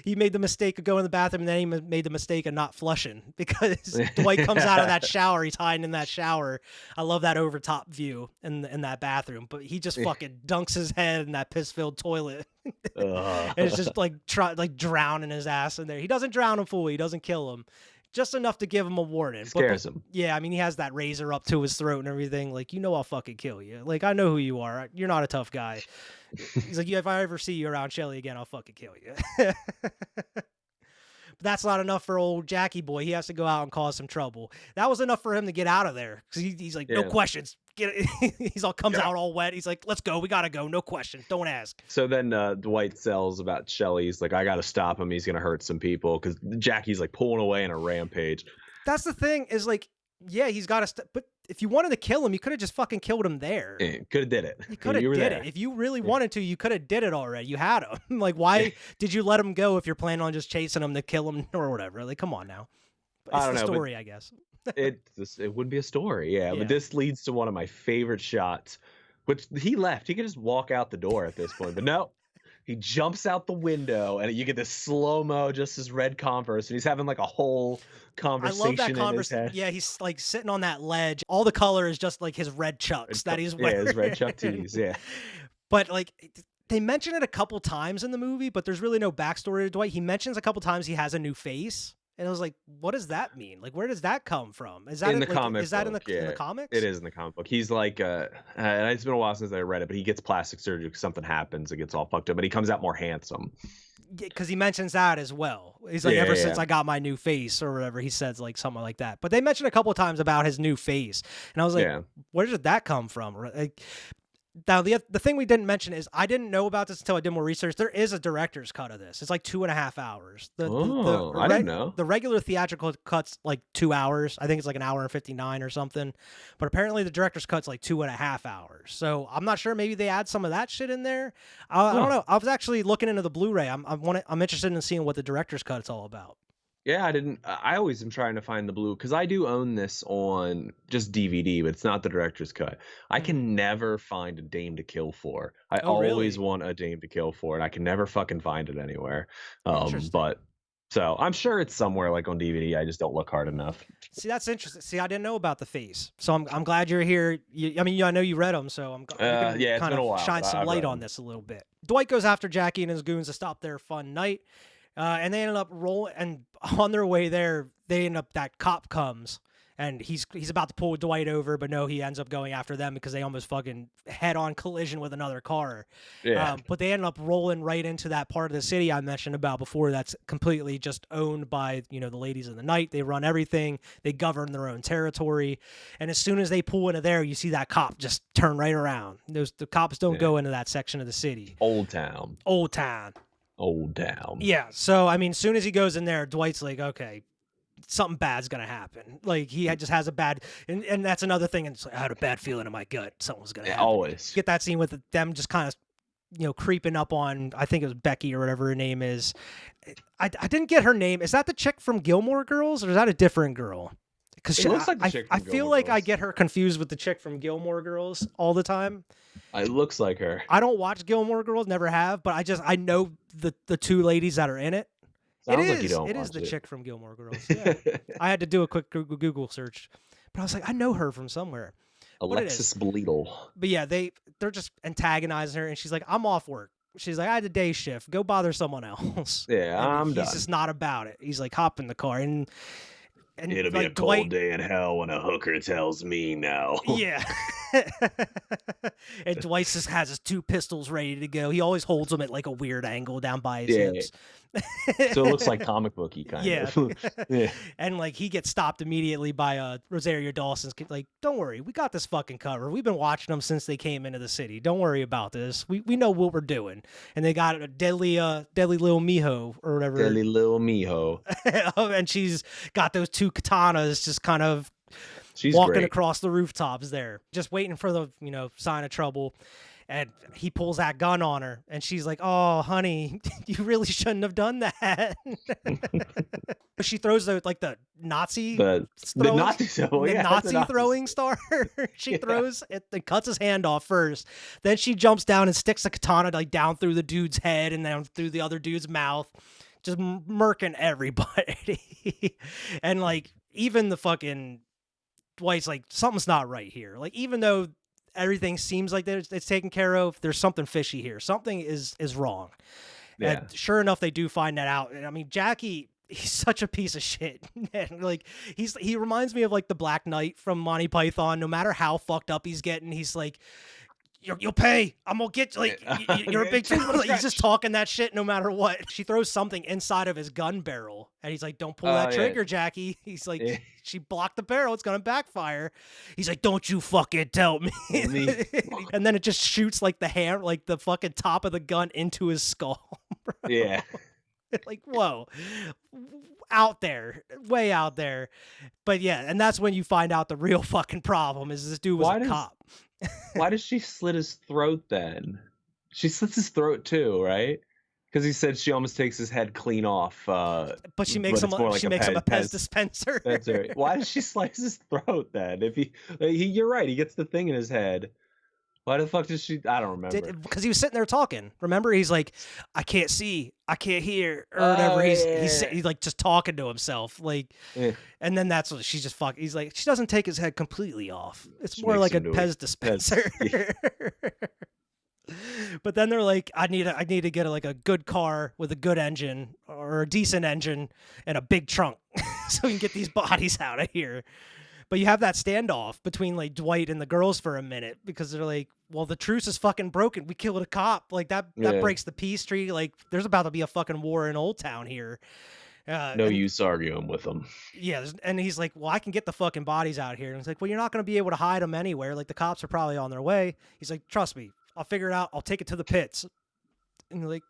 He made the mistake of going to the bathroom, and then he made the mistake of not flushing because Dwight comes out of that shower. He's hiding in that shower. I love that overtop view in that bathroom, but he just fucking dunks his head in that piss-filled toilet. And it's just like drowning his ass in there. He doesn't drown him fully. He doesn't kill him. Just enough to give him a warning. Scares him. Yeah, I mean, he has that razor up to his throat and everything. Like, I'll fucking kill you. Like, I know who you are. You're not a tough guy. He's like, if I ever see you around Shelly again, I'll fucking kill you. But that's not enough for old Jackie Boy. He has to go out and cause some trouble. That was enough for him to get out of there. Because he's like, no questions. Comes out all wet. He's like, let's go. We got to go. No questions. Don't ask. So then Dwight sells about Shelly. He's like, I got to stop him. He's going to hurt some people. Because Jackie's like pulling away in a rampage. That's the thing is like, yeah, he's got to but if you wanted to kill him, you could have just fucking killed him there. Yeah, could have did it. You could have did it. If you really wanted to, you could have did it already. You had him. Like, why did you let him go if you're planning on just chasing him to kill him or whatever? Like, come on now. It's the story, I guess. It would be a story, yeah. But this leads to one of my favorite shots, which he left. He could just walk out the door at this point, but no. He jumps out the window, and you get this slow-mo, just his red Converse, and he's having like a whole conversation. I love that conversation. Yeah, he's like sitting on that ledge. All the color is just like his red Chucks that he's wearing. Yeah, his red Chuck tees, yeah. But like, they mention it a couple times in the movie, but there's really no backstory to Dwight. He mentions a couple times he has a new face. And I was like, what does that mean? Like, where does that come from? Is that in the comic? Is that in the comics? It is in the comic book. He's like, and it's been a while since I read it, but he gets plastic surgery because something happens. It gets all fucked up, but he comes out more handsome. Because he mentions that as well. He's like, ever since I got my new face or whatever, he says like something like that. But they mentioned a couple of times about his new face, and I was like, where did that come from? Like, now, the thing we didn't mention is I didn't know about this until I did more research. There is a director's cut of this. It's like 2.5 hours. I didn't know. The regular theatrical cut's like 2 hours. I think it's like 1:59 or something. But apparently the director's cut's like 2.5 hours. So I'm not sure. Maybe they add some of that shit in there. I don't know. I was actually looking into the Blu-ray. I'm interested in seeing what the director's cut is all about. Yeah, I always am trying to find the blue because I do own this on just DVD, but it's not the director's cut. I can never find a Dame to Kill For. I always want a Dame to Kill For, and I can never fucking find it anywhere. But so I'm sure it's somewhere like on DVD. I just don't look hard enough. See, that's interesting. See, I didn't know about the face, so I'm glad you're here. I know you read them, so I'm glad you can kind of shine some light on this a little bit. Dwight goes after Jackie and his goons to stop their fun night. And they ended up rolling, and on their way there, that cop comes, and he's about to pull Dwight over, but no, he ends up going after them because they almost fucking head-on collision with another car. Yeah. But they end up rolling right into that part of the city I mentioned about before that's completely just owned by, you know, the ladies of the night. They run everything. They govern their own territory. And as soon as they pull into there, you see that cop just turn right around. The cops don't go into that section of the city. Old Town. Old Town. Old Town. Yeah. So, I mean, as soon as he goes in there, Dwight's like, okay, something bad's gonna happen. Like just has a bad, and that's another thing. And it's like, I had a bad feeling in my gut. Something was gonna happen. Always. Get that scene with them just kind of, you know, creeping up on, I think it was Becky or whatever her name is. I didn't get her name. Is that the chick from Gilmore Girls, or is that a different girl? Because It looks like the chick from I feel Gilmore like I Girls. get her confused with the chick from Gilmore Girls all the time. It looks like her. I don't watch Gilmore Girls, never have, but I know the two ladies that are in it. Sounds like you don't It is watch the it. chick from Gilmore Girls. Yeah. I had to do a quick Google search, but I was like, I know her from somewhere. Alexis Bleedle. But yeah, they're just antagonizing her, and she's like, I'm off work. She's like, I had a day shift. Go bother someone else. Yeah, And I'm done. He's just not about it. He's like, hop in the car, and It'll be like, a cold Dwight, day in hell when a hooker tells me no. Yeah. And Dwight just has his two pistols ready to go. He always holds them at like a weird angle down by his hips. So it looks like comic booky kind of. Yeah. And like he gets stopped immediately by Rosario Dawson's like, don't worry, we got this fucking covered. We've been watching them since they came into the city. Don't worry about this. We know what we're doing. And they got a deadly little mijo or whatever. Deadly little mijo. And she's got those two katanas just kind of She's walking great. across the rooftops there, just waiting for the, you know, sign of trouble. And he pulls that gun on her, and she's like, "Oh, honey, you really shouldn't have done that." She throws the Nazi, the Nazi symbol, the yeah, Nazi the throwing star. She throws it and cuts his hand off first. Then she jumps down and sticks the katana like down through the dude's head and down through the other dude's mouth, just murking everybody. And like even the fucking Dwight's like, something's not right here. Like even though everything seems like it's taken care of, there's something fishy here. Something is wrong. Yeah. And sure enough, they do find that out. And I mean, Jackie, he's such a piece of shit. Man. Like he reminds me of like the Black Knight from Monty Python. No matter how fucked up he's getting, he's like, You'll pay. I'm gonna get like you're a big. Like, he's just talking that shit no matter what. She throws something inside of his gun barrel, and he's like, "Don't pull that trigger, Jackie." He's like, "She blocked the barrel. It's gonna backfire." He's like, "Don't you fucking tell me." And then it just shoots like the hand, like the fucking top of the gun into his skull. Bro. Yeah. Like whoa, out there, way out there. But yeah, and that's when you find out the real fucking problem is this dude was a cop. Why does she slit his throat then? She slits his throat too, right? Because he said she almost takes his head clean off. But she makes him. Like she makes him a Pez dispenser. That's right. Why does she slice his throat then? If you're right, he gets the thing in his head. Why the fuck did she? I don't remember. Because he was sitting there talking. Remember, he's like, I can't see, I can't hear, or whatever. He's like just talking to himself, like. Yeah. And then that's what she's just fucking. He's like, she doesn't take his head completely off. It's She more makes like a him do Pez it. dispenser. But then they're like, I need to get like a good car with a good engine or a decent engine and a big trunk, so we can get these bodies out of here. But you have that standoff between like Dwight and the girls for a minute because they're like, well, the truce is fucking broken. We killed a cop. Like that breaks the peace treaty. Like there's about to be a fucking war in Old Town here. No use arguing with him. Yeah. And he's like, well, I can get the fucking bodies out here. And he's like, well, you're not going to be able to hide them anywhere. Like the cops are probably on their way. He's like, trust me, I'll figure it out. I'll take it to the pits. And they're like,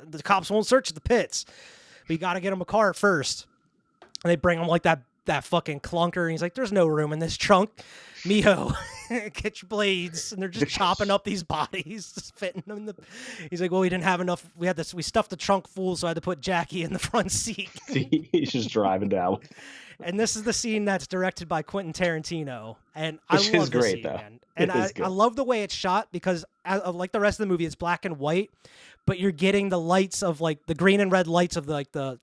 the cops won't search the pits, but you got to get them a car first. And they bring him like that fucking clunker, and he's like, there's no room in this trunk. Mijo, get your blades. And they're just chopping up these bodies, just fitting them in the... He's like, well, we didn't have enough. We stuffed the trunk full, so I had to put Jackie in the front seat. He's just driving down. And this is the scene that's directed by Quentin Tarantino. And I Which love is this great, scene, though. man. And I love the way it's shot because like the rest of the movie, it's black and white, but you're getting the lights of like the green and red lights of the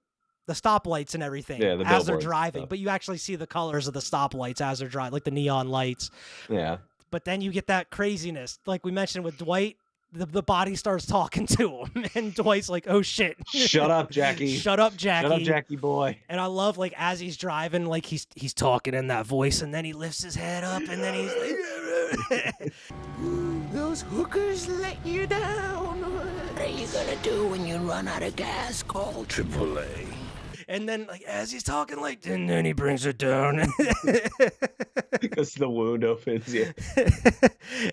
stoplights and everything as they're driving, but you actually see the colors of the stoplights as they're driving, like the neon lights. Yeah. But then you get that craziness, like we mentioned with Dwight. the body starts talking to him, and Dwight's like, "Oh shit, Shut up, Jackie. shut up, Jackie." Shut up, Jackie boy. And I love like as he's driving, like he's talking in that voice, and then he lifts his head up, and then he's like, Those hookers let you down. What are you gonna do when you run out of gas? Call AAA. and then like as he's talking, like, and then he brings it down, Because the wound opens. Yeah.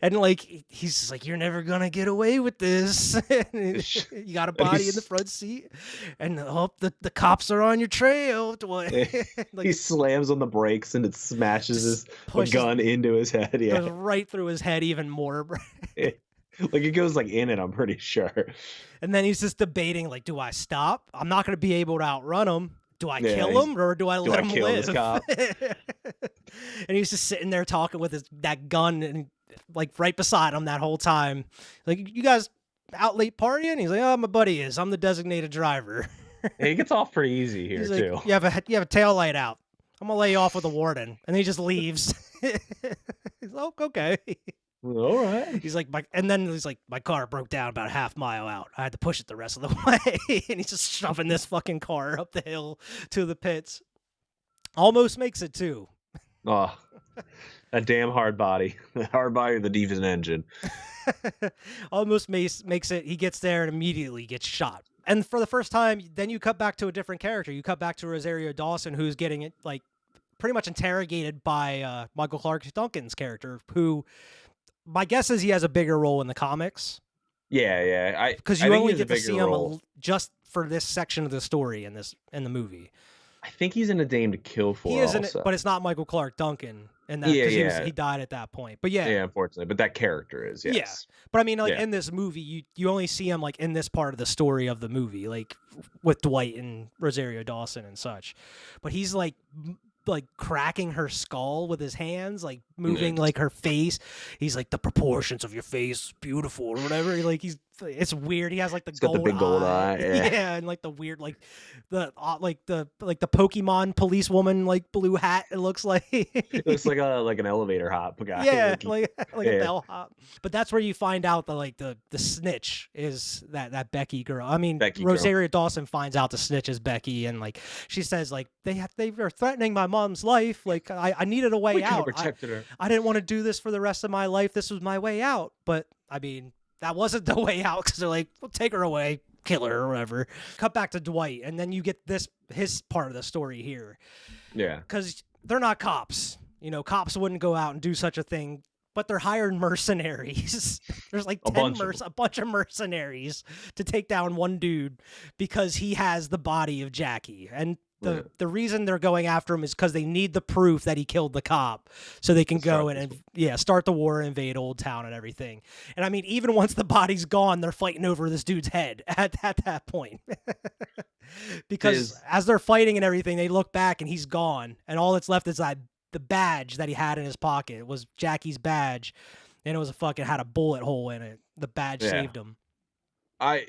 and like he's just like, "You're never gonna get away with this." You got a body in the front seat, and the cops are on your trail. Like, He slams on the brakes and it smashes his pushes- gun into his head. Yeah. goes right through his head even more. Like it goes like in it, I'm pretty sure. And then he's just debating, like, do I stop? I'm not going to be able to outrun him. Do I Yeah, kill him or do I let I him kill live? this cop? And he's just sitting there talking with that gun and like right beside him that whole time. Like, "You guys out late partying?" He's like, "Oh, my buddy is. I'm the designated driver." He gets off pretty easy here He's like, too. You have a tail light out. I'm gonna lay you off with a warden, and then he just leaves. He's like, "Oh, okay." All right. He's like, and then he's like, "My car broke down about a half mile out. I had to push it the rest of the way." And he's just shoving this fucking car up the hill to the pits. Almost makes it too. Oh, that damn hard body. The hard body of the Divas engine. Almost makes it. He gets there and immediately gets shot. And for the first time, then you cut back to a different character. You cut back to Rosario Dawson, who's getting it like pretty much interrogated by Michael Clark Duncan's character, who my guess is he has a bigger role in the comics. Yeah. Because I you think only he has a get to see bigger him role. just for this section of the story in the movie. I think he's in A Dame to Kill For. He is in it, also. but it's not Michael Clark Duncan in that. Yeah, 'cause yeah. he died at that point. But yeah, Unfortunately, but that character is, yes. yeah. But I mean, like Yeah. in this movie, you only see him like in this part of the story of the movie, like with Dwight and Rosario Dawson and such. But he's like cracking her skull with his hands, like moving like her face. He's like, "The proportions of your face, beautiful," or whatever. It's weird. He has like the He's got the big gold eye, yeah. and like the weird the Pokemon policewoman like blue hat. It looks like It looks like an elevator hop guy. yeah, Like, like a bellhop. But that's where you find out that the snitch is that Becky girl. I mean, Becky girl. Rosario Dawson finds out the snitch is Becky, and like she says, like they were threatening my mom's life. Like I needed a way we could have out. protected her. I didn't want to do this for the rest of my life. This was my way out. But I mean, that wasn't the way out because they're like, "Well, take her away, kill her, or whatever." Cut back to Dwight, and then you get his part of the story here. Yeah. Because they're not cops. Cops wouldn't go out and do such a thing, but they're hired mercenaries. There's like a bunch of mercenaries to take down one dude because he has the body of Jackie. And the reason they're going after him is because they need the proof that he killed the cop so they can go and start the war, invade Old Town and everything. And I mean, even once the body's gone, they're fighting over this dude's head at that point. Because as they're fighting and everything, they look back and he's gone. And all that's left is the badge that he had in his pocket. It was Jackie's badge. And it was had a bullet hole in it. The badge saved him. I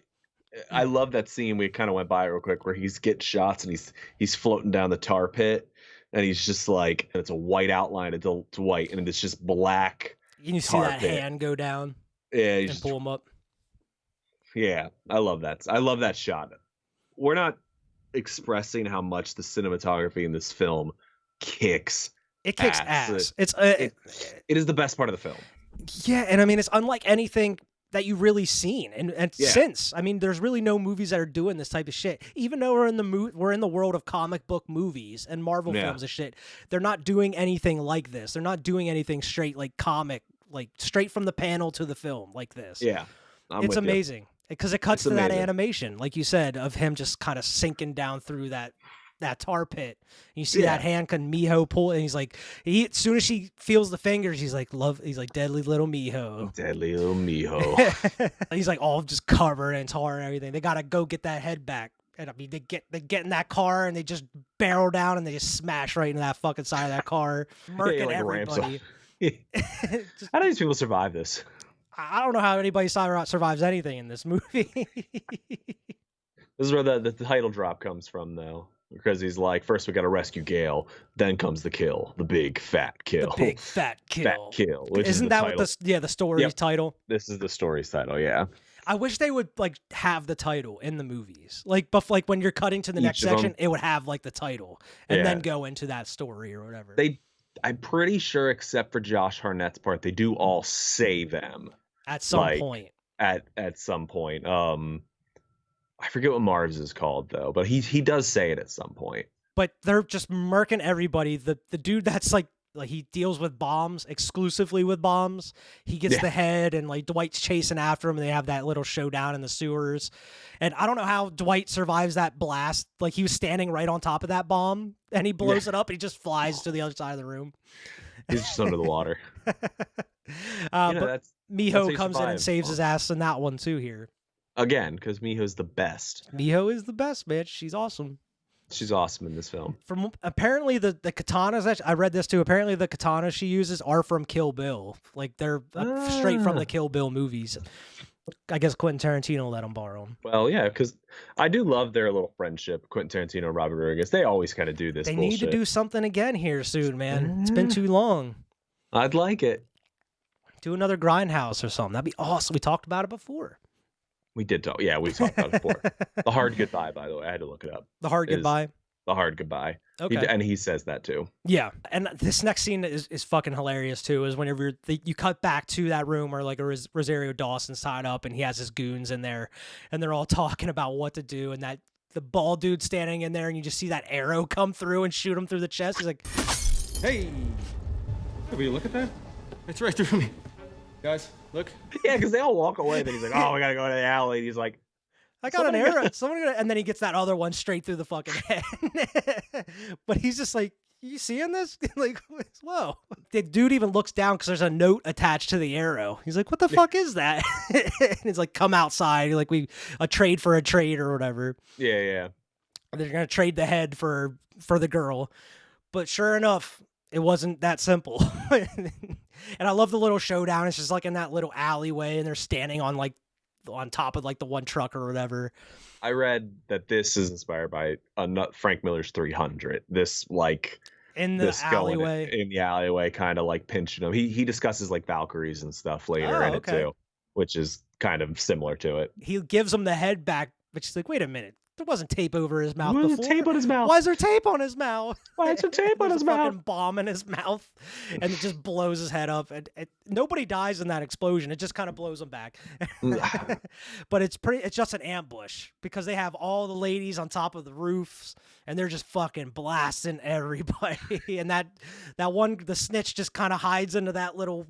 love that scene. We kind of went by it real quick where he's getting shots and he's floating down the tar pit and he's just like, and it's a white outline. It's white and it's just black. You see that hand go down and pull him up. Yeah, I love that. I love that shot. We're not expressing how much the cinematography in this film kicks. It kicks ass. It is the best part of the film. Yeah, and I mean, it's unlike anything that you've really seen and since. I mean, there's really no movies that are doing this type of shit. Even though we're in the world of comic book movies and Marvel films and shit, they're not doing anything like this. They're not doing anything straight like comic, like straight from the panel to the film like this. Yeah, it's amazing because it cuts to that animation, like you said, of him just kind of sinking down through that tar pit. You see that hand can Miho pull, and he's like, as soon as she feels the fingers, he's like, deadly little Miho. Deadly little Miho. He's like all just covered in tar and everything. They gotta go get that head back. And I mean, they get in that car and they just barrel down and they just smash right into that fucking side of that car, murking everybody. How do these people survive this? I don't know how anybody survives anything in this movie. This is where the title drop comes from, though. because he's like, first we got to rescue Gale, then comes the kill, the big fat kill. The big fat kill. Fat kill, which Isn't is that title. what the story's Yep. title? This is the story's title, yeah. I wish they would like have the title in the movies. Like like when you're cutting to the next Each of 'em. section, it would have like the title and Yeah. then go into that story or whatever. I'm pretty sure, except for Josh Hartnett's part, they do all say them At some like, point. at some point. I forget what Marv's is called though, but he does say it at some point. But they're just murking everybody. The dude that's like he deals with bombs, exclusively with bombs. He gets Yeah. the head, and like Dwight's chasing after him, and they have that little showdown in the sewers. And I don't know how Dwight survives that blast. Like he was standing right on top of that bomb, and he blows it up, and he just flies to the other side of the room. He's just under the water. But that's Miho how you comes in and survive. saves his ass in that one too. Here, again, because Miho's the best. Miho is the best, man. She's awesome. She's awesome in this film. From apparently the katanas that I read this too. Apparently the katanas she uses are from Kill Bill. Like they're straight from the Kill Bill movies. I guess Quentin Tarantino let them borrow them. Well, yeah, because I do love their little friendship, Quentin Tarantino and Robert Rodriguez. They always kind of do this They bullshit. need to do something again here soon, man. It's been too long. I'd like it. Do another Grindhouse or something. That'd be awesome. We talked about it before. We did talk. Yeah, we talked about it before. The Hard Goodbye, by the way. I had to look it up. The Hard Is Goodbye. The Hard Goodbye. Okay. And he says that too. Yeah, and this next scene is fucking hilarious too. Is whenever you cut back to that room where like Rosario Dawson's tied up and he has his goons in there, and they're all talking about what to do, and that the bald dude standing in there, and you just see that arrow come through and shoot him through the chest. He's like, Hey! Will you look at that? It's right through me. Guys, look. Yeah, because they all walk away. Then he's like, "Oh, we gotta go to the alley." And he's like, I got an arrow. And then he gets that other one straight through the fucking head. But he's just like, you seeing this? Like, whoa. The dude even looks down because there's a note attached to the arrow. He's like, what the fuck is that? And he's like, come outside. Like, a trade for a trade or whatever. "Yeah, yeah." They're going to trade the head for the girl. But sure enough, it wasn't that simple. And I love the little showdown. It's just like in that little alleyway, and they're standing on top of like the one truck or whatever. I read that this is inspired by Frank Miller's 300. This like In the alleyway. in the alleyway, kind of like pinching him. He discusses like Valkyries and stuff later in it too, which is kind of similar to it. He gives him the head back, but she's like, wait a minute. There wasn't tape over his mouth Why is before. there tape on his mouth? Why is there tape on his mouth? Why is there tape on There's his a mouth? fucking bomb in his mouth, and it just blows his head up. And nobody dies in that explosion. It just kind of blows him back. But it's just an ambush because they have all the ladies on top of the roofs, and they're just fucking blasting everybody. And the snitch just kind of hides into that little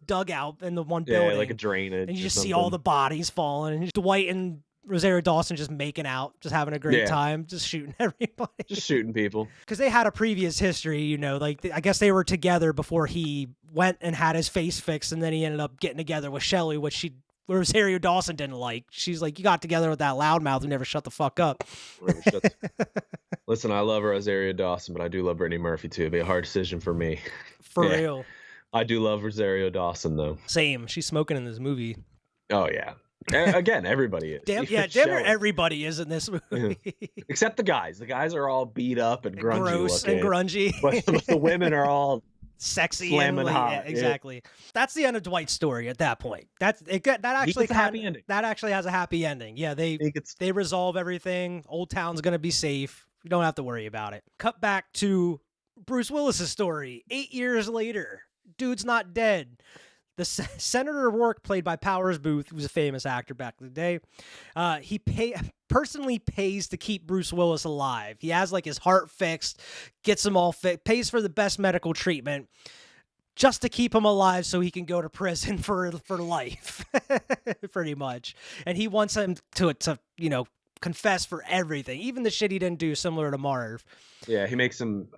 dugout in the one building. Yeah, like a drainage. And you or just see all the something. bodies falling, and Dwight and Rosario Dawson just making out, just having a great Yeah. time, just shooting everybody. just shooting people. Because they had a previous history, like I guess they were together before he went and had his face fixed, and then he ended up getting together with Shelley, which Rosario Dawson didn't like. She's like, you got together with that loudmouth who never shut the fuck up. Listen, I love Rosario Dawson, but I do love Brittany Murphy too. It'd be a hard decision for me. For Yeah. real. I do love Rosario Dawson though. Same. She's smoking in this movie. Oh yeah. Again, everybody is. Damn Even near Shelley. everybody is in this movie. Except the guys. The guys are all beat up and grungy Gross looking. and grungy. But the women are all Sexy Slamming and hot, yeah, yeah. exactly. That's the end of Dwight's story at that point. That actually gets a happy ending. That actually has a happy ending. Yeah, they resolve everything. Old Town's gonna be safe. You don't have to worry about it. Cut back to Bruce Willis's story. 8 years later, dude's not dead. The Senator Rourke, played by Powers Booth, who was a famous actor back in the day, he personally pays to keep Bruce Willis alive. He has like his heart fixed, gets him all fit, pays for the best medical treatment just to keep him alive so he can go to prison for life, pretty much. And he wants him to confess for everything, even the shit he didn't do, similar to Marv. Yeah, he makes him.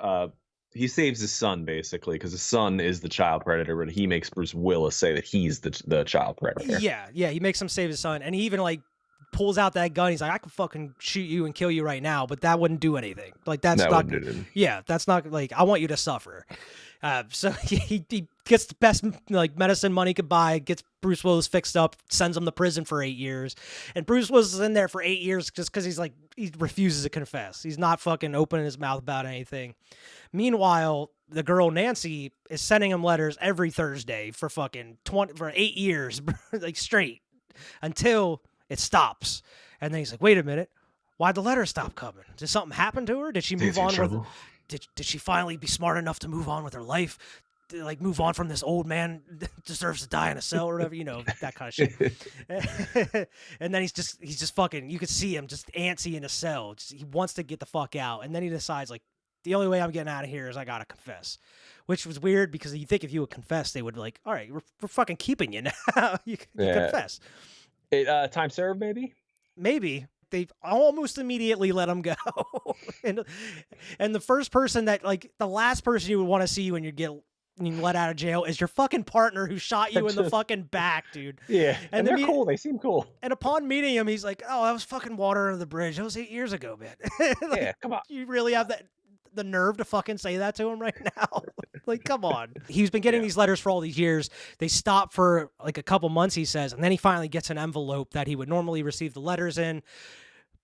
He saves his son basically because his son is the child predator, but he makes Bruce Willis say that he's the child predator. Yeah, he makes him save his son, and he even like pulls out that gun. He's like, I could fucking shoot you and kill you right now, but that wouldn't do anything. Like that's That not. wouldn't do anything. Yeah, that's not like I want you to suffer. So he gets the best like medicine money could buy, gets Bruce Willis fixed up, sends him to prison for 8 years. And Bruce Willis is in there for 8 years just because he refuses to confess. He's not fucking opening his mouth about anything. Meanwhile, the girl Nancy is sending him letters every Thursday for fucking 8 years, like straight, until it stops. And then he's like, wait a minute. Why'd the letter stop coming? Did something happen to her? Did she move on with... Did she finally be smart enough to move on with her life? Like move on from this old man that deserves to die in a cell or whatever, that kind of shit. And then he's just fucking, you could see him just antsy in a cell. He wants to get the fuck out. And then he decides, like, the only way I'm getting out of here is I gotta confess. Which was weird because you think if you would confess, they would be like, all right, we're fucking keeping you now. you confess. Time served, maybe? Maybe. They almost immediately let him go. and the first person that, like, the last person you would want to see when you get let out of jail is your fucking partner who shot you in the fucking back, dude. Yeah, and they're cool. They seem cool. And upon meeting him, he's like, "Oh, that was fucking water under the bridge. That was 8 years ago, man." Like, yeah, come on. You really have the nerve to fucking say that to him right now? Like, come on. He's been getting these letters for all these years. They stop for like a couple months, he says, and then he finally gets an envelope that he would normally receive the letters in,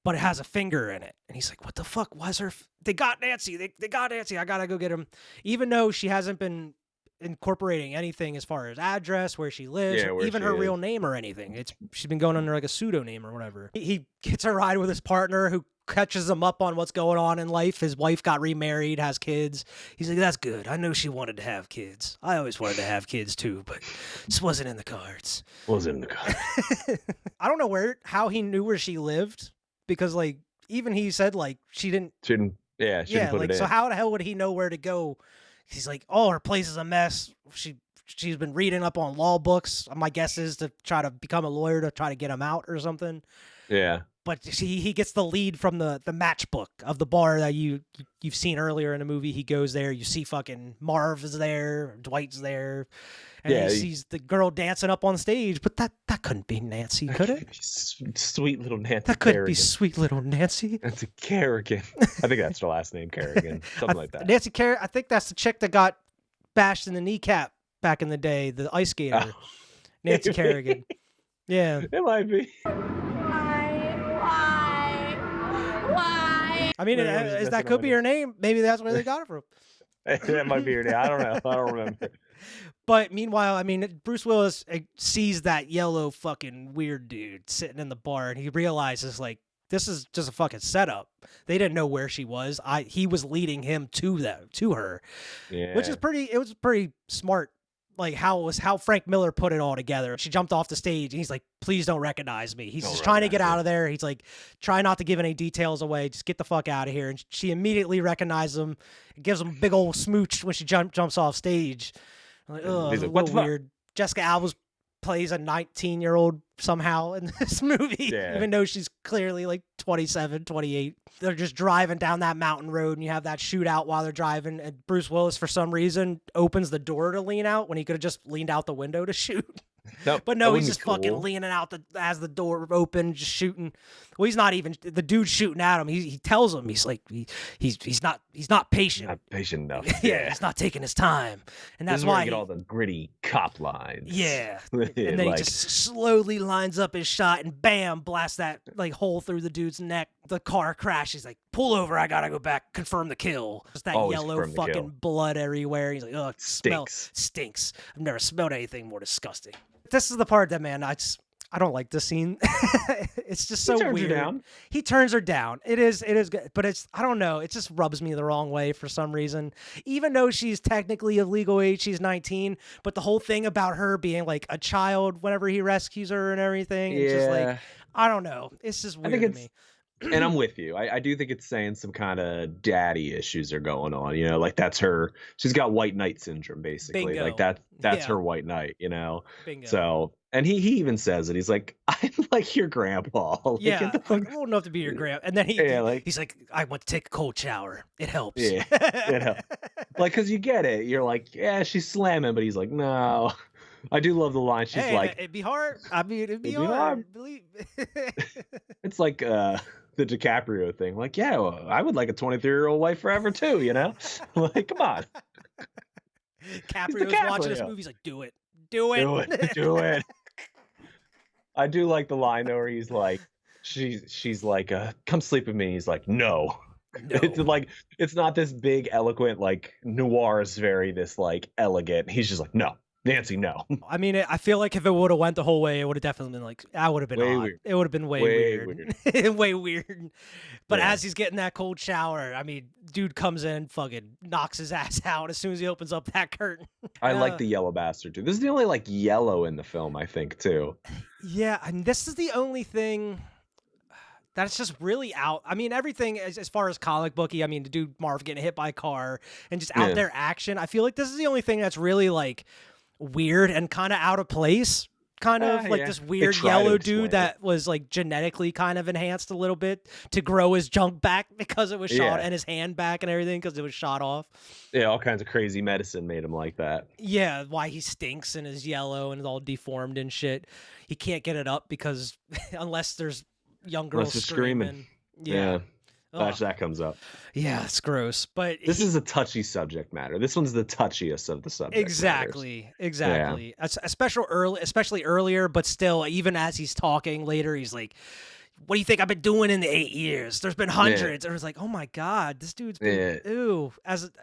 but it has a finger in it. And he's like, what the fuck? Why is her... They got Nancy. They got Nancy. I gotta go get him. Even though she hasn't been incorporating anything as far as address, where she lives, or even her real name or anything. She's been going under like a pseudonym or whatever. He gets a ride with his partner who catches him up on what's going on in life. His wife got remarried, has kids. He's like, that's good. I know she wanted to have kids. I always wanted to have kids too, but this wasn't in the cards. Wasn't in the cards. I don't know how he knew where she lived, because like even he said like she didn't put it in. So how the hell would he know where to go? He's like, oh, her place is a mess. She's been reading up on law books. My guess is to try to become a lawyer to try to get him out or something. Yeah. But he gets the lead from the matchbook of the bar that you've seen earlier in the movie. He goes there. You see fucking Marv is there. Dwight's there. And he sees the girl dancing up on stage. But that couldn't be Nancy, could it? Sweet little Nancy. That couldn't be sweet little Nancy. That's a Kerrigan. I think that's her last name, Kerrigan. Something like that. Nancy Kerrigan. I think that's the chick that got bashed in the kneecap back in the day. The ice skater. Oh. Nancy Kerrigan. Yeah. It might be. Why? I mean, that could be her name. Maybe that's where they got it from. That might be her name. I don't know. I don't remember. But meanwhile, I mean, Bruce Willis sees that yellow fucking weird dude sitting in the bar, and he realizes, like, this is just a fucking setup. They didn't know where she was. He was leading him to her. Yeah. Which is it was pretty smart. Like how Frank Miller put it all together. She jumped off the stage and he's like, please don't recognize me. He's just trying to get out of there. He's like, try not to give any details away. Just get the fuck out of here. And she immediately recognizes him, gives him a big old smooch when she jumps off stage. I'm like, oh, it's a little weird. Jessica Alba plays a 19-year-old somehow in this movie, even though she's clearly like 27, 28. They're just driving down that mountain road, and you have that shootout while they're driving, and Bruce Willis, for some reason, opens the door to lean out when he could have just leaned out the window to shoot. Nope, but no, he's just fucking leaning out as the door open, just shooting. Well, he's not even the dude shooting at him. He tells him he's like he's not patient. Not patient enough. Yeah, he's not taking his time, and that's why why you get all the gritty cop lines. Yeah, and then he just slowly lines up his shot and bam, blasts that like hole through the dude's neck. The car crashes. He's like, pull over. I gotta go back, confirm the kill. Just that yellow fucking blood everywhere. He's like, oh, it stinks. I've never smelled anything more disgusting. This is the part that, man, I don't like this scene. It's just so weird. He turns her down. It is good, but I don't know. It just rubs me the wrong way for some reason. Even though she's technically of legal age, she's 19, but the whole thing about her being like a child whenever he rescues her and everything, it's just like, I don't know. It's just weird to me. And I'm with you. I do think it's saying some kind of daddy issues are going on, you know, like that's her. She's got white knight syndrome, basically. Bingo. Like that's her white knight, you know. Bingo. So, and he even says it. He's like, I'm like your grandpa. Like, I'm old enough to be your grandpa. And then he's like, I went to take a cold shower. It helps. Yeah, it helps. Like, because you get it. You're like, yeah, she's slamming, but he's like, no. I do love the line. She's like, it'd be hard. I mean, it'd be hard. Believe. It's like the DiCaprio thing. Like, yeah, well, I would like a 23-year-old wife forever too, you know? Like, come on. DiCaprio's watching this movie. He's like, do it. Do it. I do like the line though where he's like, she's like, come sleep with me. He's like, no. It's No. like it's not this big eloquent like noir is very this like elegant. He's just like, no, Nancy, no. I mean, I feel like if it would have went the whole way, it would have definitely been like, that would have been Way odd. weird. It would have been way Way weird. Way weird. But Yeah. as he's getting that cold shower, I mean, dude comes in, fucking knocks his ass out as soon as he opens up that curtain. I Uh, like the yellow bastard too. This is the only like yellow in the film, I think, too. Yeah, and this is the only thing that's just really out. I mean, everything as far as comic booky. I mean, the dude Marv getting hit by a car and just out Yeah. there action. I feel like this is the only thing that's really like weird and kind of out of place. Kind of like Yeah. this They weird try to yellow explain dude it. that was like genetically kind of enhanced a little bit to grow his junk back because it was shot Yeah. and his hand back and everything because it was shot off. Yeah, all kinds of crazy medicine made him like that. Yeah, why he stinks and is yellow and is all deformed and shit. He can't get it up because unless there's young girls Unless it's screaming. screaming. Yeah. Ugh. Actually, that comes up. Yeah, it's gross. But This is a touchy subject matter. This one's the touchiest of the subject matters. exactly. Especially earlier, but still, even as he's talking later, he's like, "What do you think I've been doing in the 8 years? There's been hundreds." And it was like, "Oh my god, this dude's been ew."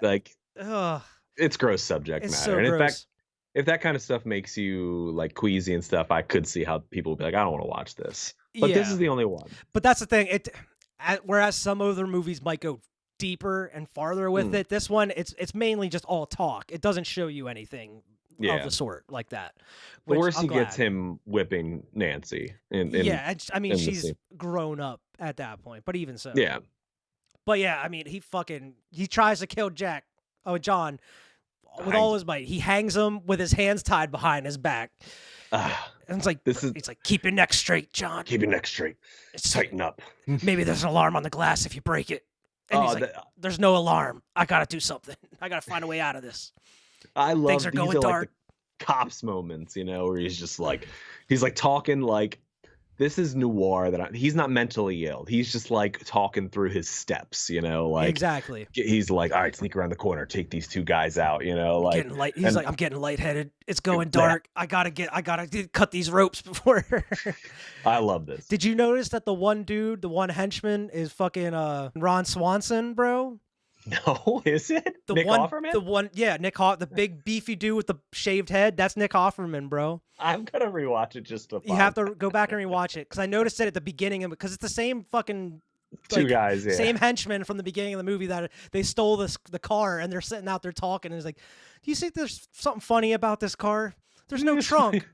Like, Ugh, it's gross subject it's matter. so And in gross. fact, if that kind of stuff makes you like queasy and stuff, I could see how people would be like, I don't want to watch this. But this Yeah. is the only one. But that's the thing. Whereas some other movies might go deeper and farther with it, this one it's mainly just all talk. It doesn't show you anything of Yeah. the sort like that. The which worst I'm he gets glad. him whipping Nancy. Yeah, I mean in the she's scene. grown up at that point, but even so. Yeah. But yeah, I mean he tries to kill John with all his might. He hangs him with his hands tied behind his back. And it's like it's like keep your neck straight, John. Keep your neck straight. It's Tighten up. Maybe there's an alarm on the glass if you break it. And he's like, there's no alarm. I gotta do something. I gotta find a way out of this. I love Things are these going are dark. like the cops moments, where he's just like he's like talking like this is noir he's not mentally ill. He's just like talking through his steps, like Exactly. he's like, all right, sneak around the corner, take these two guys out, like Getting light. He's and- like, I'm getting lightheaded. It's going dark. I gotta cut these ropes before. I love this. Did you notice that the one dude, the one henchman, is fucking Ron Swanson, bro? No, is it? The Nick one, Offerman? the one, yeah, the big beefy dude with the shaved head. That's Nick Offerman, bro. I'm gonna rewatch it just to You have to go back and rewatch it because I noticed it at the beginning of it because it's the same fucking two guys, yeah. same henchmen from the beginning of the movie that they stole the car and they're sitting out there talking and it's like, do you think there's something funny about this car? There's no trunk.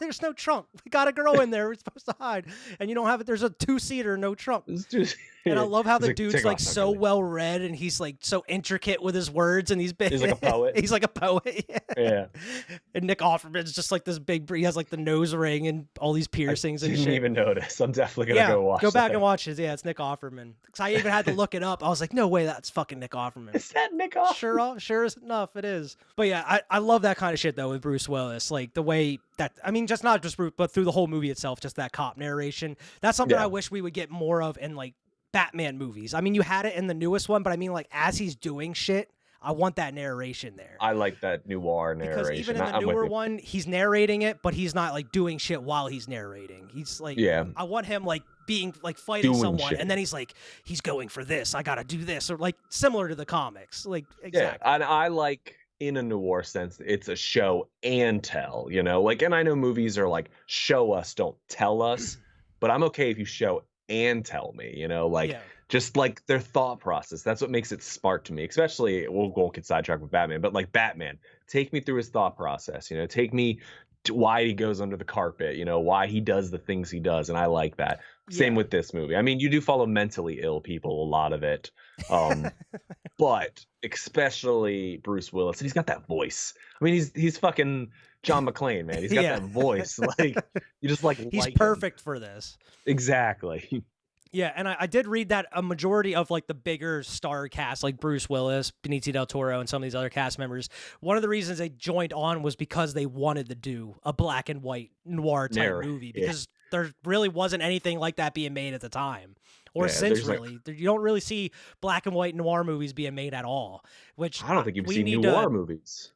There's no trunk. We got a girl in there. We're supposed to hide, and you don't have it. There's a 2-seater, no trunk. It's just- And I love how the He's dude's "Take like off, so Tucker." well read and he's like so intricate with his words and he's big. He's like a poet. He's like a poet. Yeah. Yeah. And Nick Offerman's just like this big. He has like the nose ring and all these piercings and Didn't shit. even notice. I'm definitely gonna go watch. Go back that. and watch it. Yeah, it's Nick Offerman. Because I even had to look it up. I was like, no way, that's fucking Nick Offerman. Is that Nick Offerman? Sure as enough, it is. But yeah, I love that kind of shit though with Bruce Willis. Like the way that just not just Bruce, but through the whole movie itself, just that cop narration. That's something Yeah. I wish we would get more of in like Batman movies. I mean, you had it in the newest one, but I mean, like as he's doing shit, I want that narration there. I like that noir narration. Because even in the I'm with newer you. one, he's narrating it, but he's not like doing shit while he's narrating. He's like, Yeah. I want him like being like fighting Doing someone, shit. and then he's like, he's going for this. I gotta do this, or like similar to the comics, like exactly. Yeah, and I like in a noir sense, it's a show and tell, like, and I know movies are like show us, don't tell us, but I'm okay if you show and tell me, like Yeah. just like their thought process. That's what makes it smart to me, especially won't get sidetracked with Batman, but like Batman, take me through his thought process, take me to why he goes under the carpet, why he does the things he does. And I like that. Same Yeah. with this movie. I mean, you do follow mentally ill people, a lot of it. But especially Bruce Willis. And he's got that voice. I mean, he's fucking John McClane, man. He's got Yeah. that voice. Like you just like He's him. perfect for this. Exactly. Yeah, and I did read that a majority of like the bigger star cast, like Bruce Willis, Benicio del Toro, and some of these other cast members, one of the reasons they joined on was because they wanted to do a black and white noir type movie because there really wasn't anything like that being made at the time. or Yeah, since there's like really. You don't really see black and white noir movies being made at all, which I don't think you've we seen need noir to movies.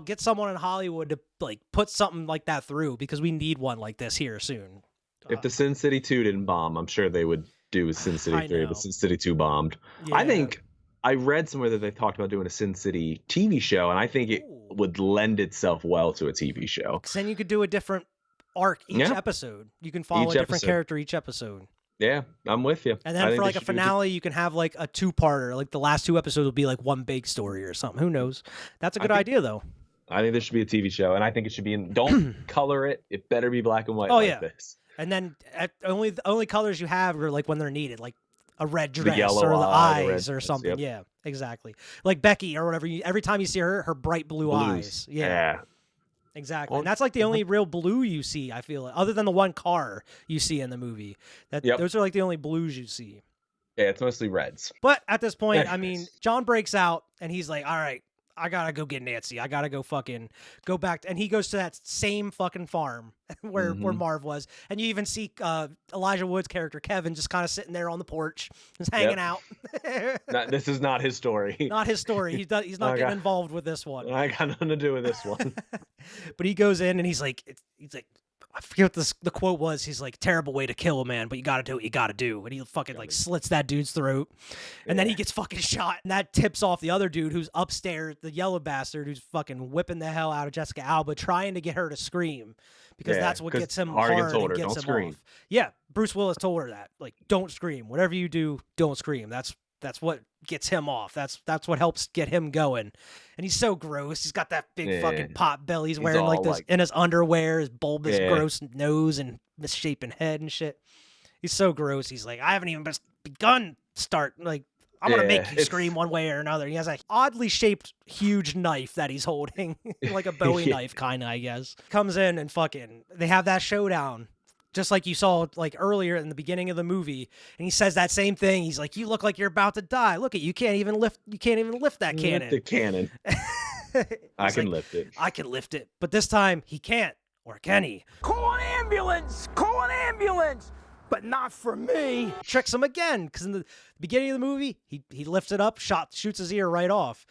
get someone in Hollywood to like put something like that through, because we need one like this here soon. If the Sin City 2 didn't bomb, I'm sure they would do Sin City I 3, know. but Sin City 2 bombed. Yeah. I think I read somewhere that they talked about doing a Sin City TV show, and I think it Ooh. would lend itself well to a TV show. 'Cause then you could do a different arc each Yeah. episode. You can follow Each a different episode. character each episode. Yeah, I'm with you. And I then think for they like a should do finale, you can have like a two-parter. Like the last two episodes will be like one big story or something. Who knows? That's a good idea, though. I think there should be a TV show, and I think it should be in. Don't color it. It better be black and white. Oh, like yeah. this. And then the only colors you have are like when they're needed, like a red dress yellow or the eye, the red eyes or dress, something. yep. Yeah, exactly. Like Becky or whatever. Every time you see her bright blue Blues. eyes. Yeah, exactly. Well, And that's like the only real blue you see, I feel like, other than the one car you see in the movie. Yep. Those are like the only blues you see. Yeah, it's mostly reds. But at this point, I Anyways. mean, John breaks out and he's like, all right, I gotta go get Nancy. I gotta go go back. And he goes to that same fucking farm where Marv was. And you even see Elijah Wood's character, Kevin, just kind of sitting there on the porch, just hanging out. This is not his story. Not his story. He's not getting involved with this one. I got nothing to do with this one. But he goes in and he's like, I forget what the quote was. He's like, terrible way to kill a man, but you got to do what you got to do. And he fucking like slits that dude's throat. And then he gets fucking shot. And that tips off the other dude who's upstairs, the yellow bastard who's fucking whipping the hell out of Jessica Alba, trying to get her to scream. Because that's what gets him Hardigan hard told and her, gets "Don't him scream." off. Yeah, Bruce Willis told her that. Like, don't scream. Whatever you do, don't scream. That's what gets him off. That's what helps get him going. And he's so gross. He's got that big fucking pot belly. He's wearing like this in his underwear, his bulbous, gross nose and misshapen head and shit. He's so gross. He's like, I haven't even begun start. Like, I'm gonna make you scream one way or another. And he has a oddly shaped huge knife that he's holding, like a Bowie knife, kind of, I guess. Comes in and fucking they have that showdown. Just like you saw like earlier in the beginning of the movie, and he says that same thing. He's like, "You look like you're about to die. Look at you can't even lift that cannon." Lift the cannon. I can lift it. I can lift it, but this time he can't, or can he? Call an ambulance! Call an ambulance! But not for me. Tricks him again, because in the beginning of the movie, he lifts it up, shoots his ear right off.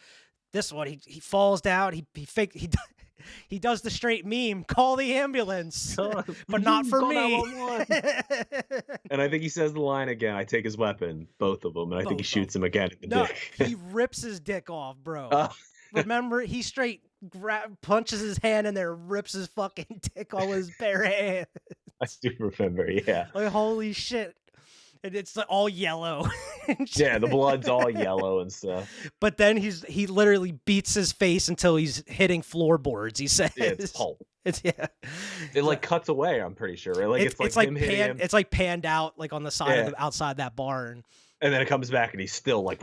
This one, he falls down. He does the straight meme, call the ambulance, but not for me. And I think he says the line again, I take his weapon, both of them, and I think he shoots him again in the dick. He rips his dick off, bro. Remember, he straight punches his hand in there, rips his fucking dick off with his bare hand. I do remember, yeah. Like, holy shit. And it's like all yellow. Yeah, the blood's all yellow and stuff. But then he literally beats his face until he's hitting floorboards, he says. Yeah, it's pulp. It like cuts away, I'm pretty sure. Right? Like it's like him hitting him. It's like panned out like on the side of outside that barn. And then it comes back and he's still like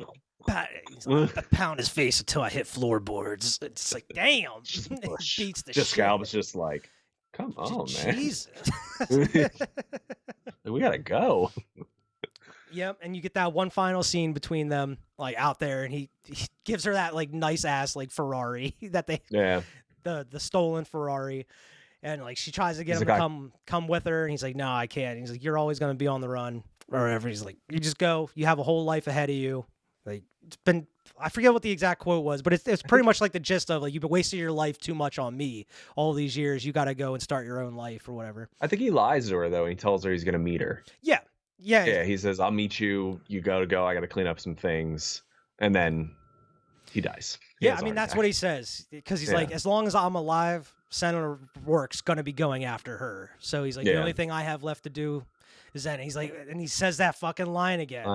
He's like, I pound his face until I hit floorboards. It's like, damn. Beats the shit. Jessica Alba's just like, come on, man. Jesus. We gotta go. Yep, and you get that one final scene between them, like out there, and he gives her that like nice ass like Ferrari that the stolen Ferrari, and like she tries to get him to come with her, and he's like, no, I can't. And he's like, you're always gonna be on the run or whatever. He's like, you just go. You have a whole life ahead of you. Like it's been, I forget what the exact quote was, but it's pretty much like the gist of like, you've been wasting your life too much on me all these years. You got to go and start your own life or whatever. I think he lies to her though. And he tells her he's gonna meet her. Yeah, he says, I'll meet you. You go. I got to clean up some things. And then he dies. I mean, that's what he says. Because he's like, as long as I'm alive, Senator Rourke's going to be going after her. So he's like, the only thing I have left to do is then he's like, and he says that fucking line again.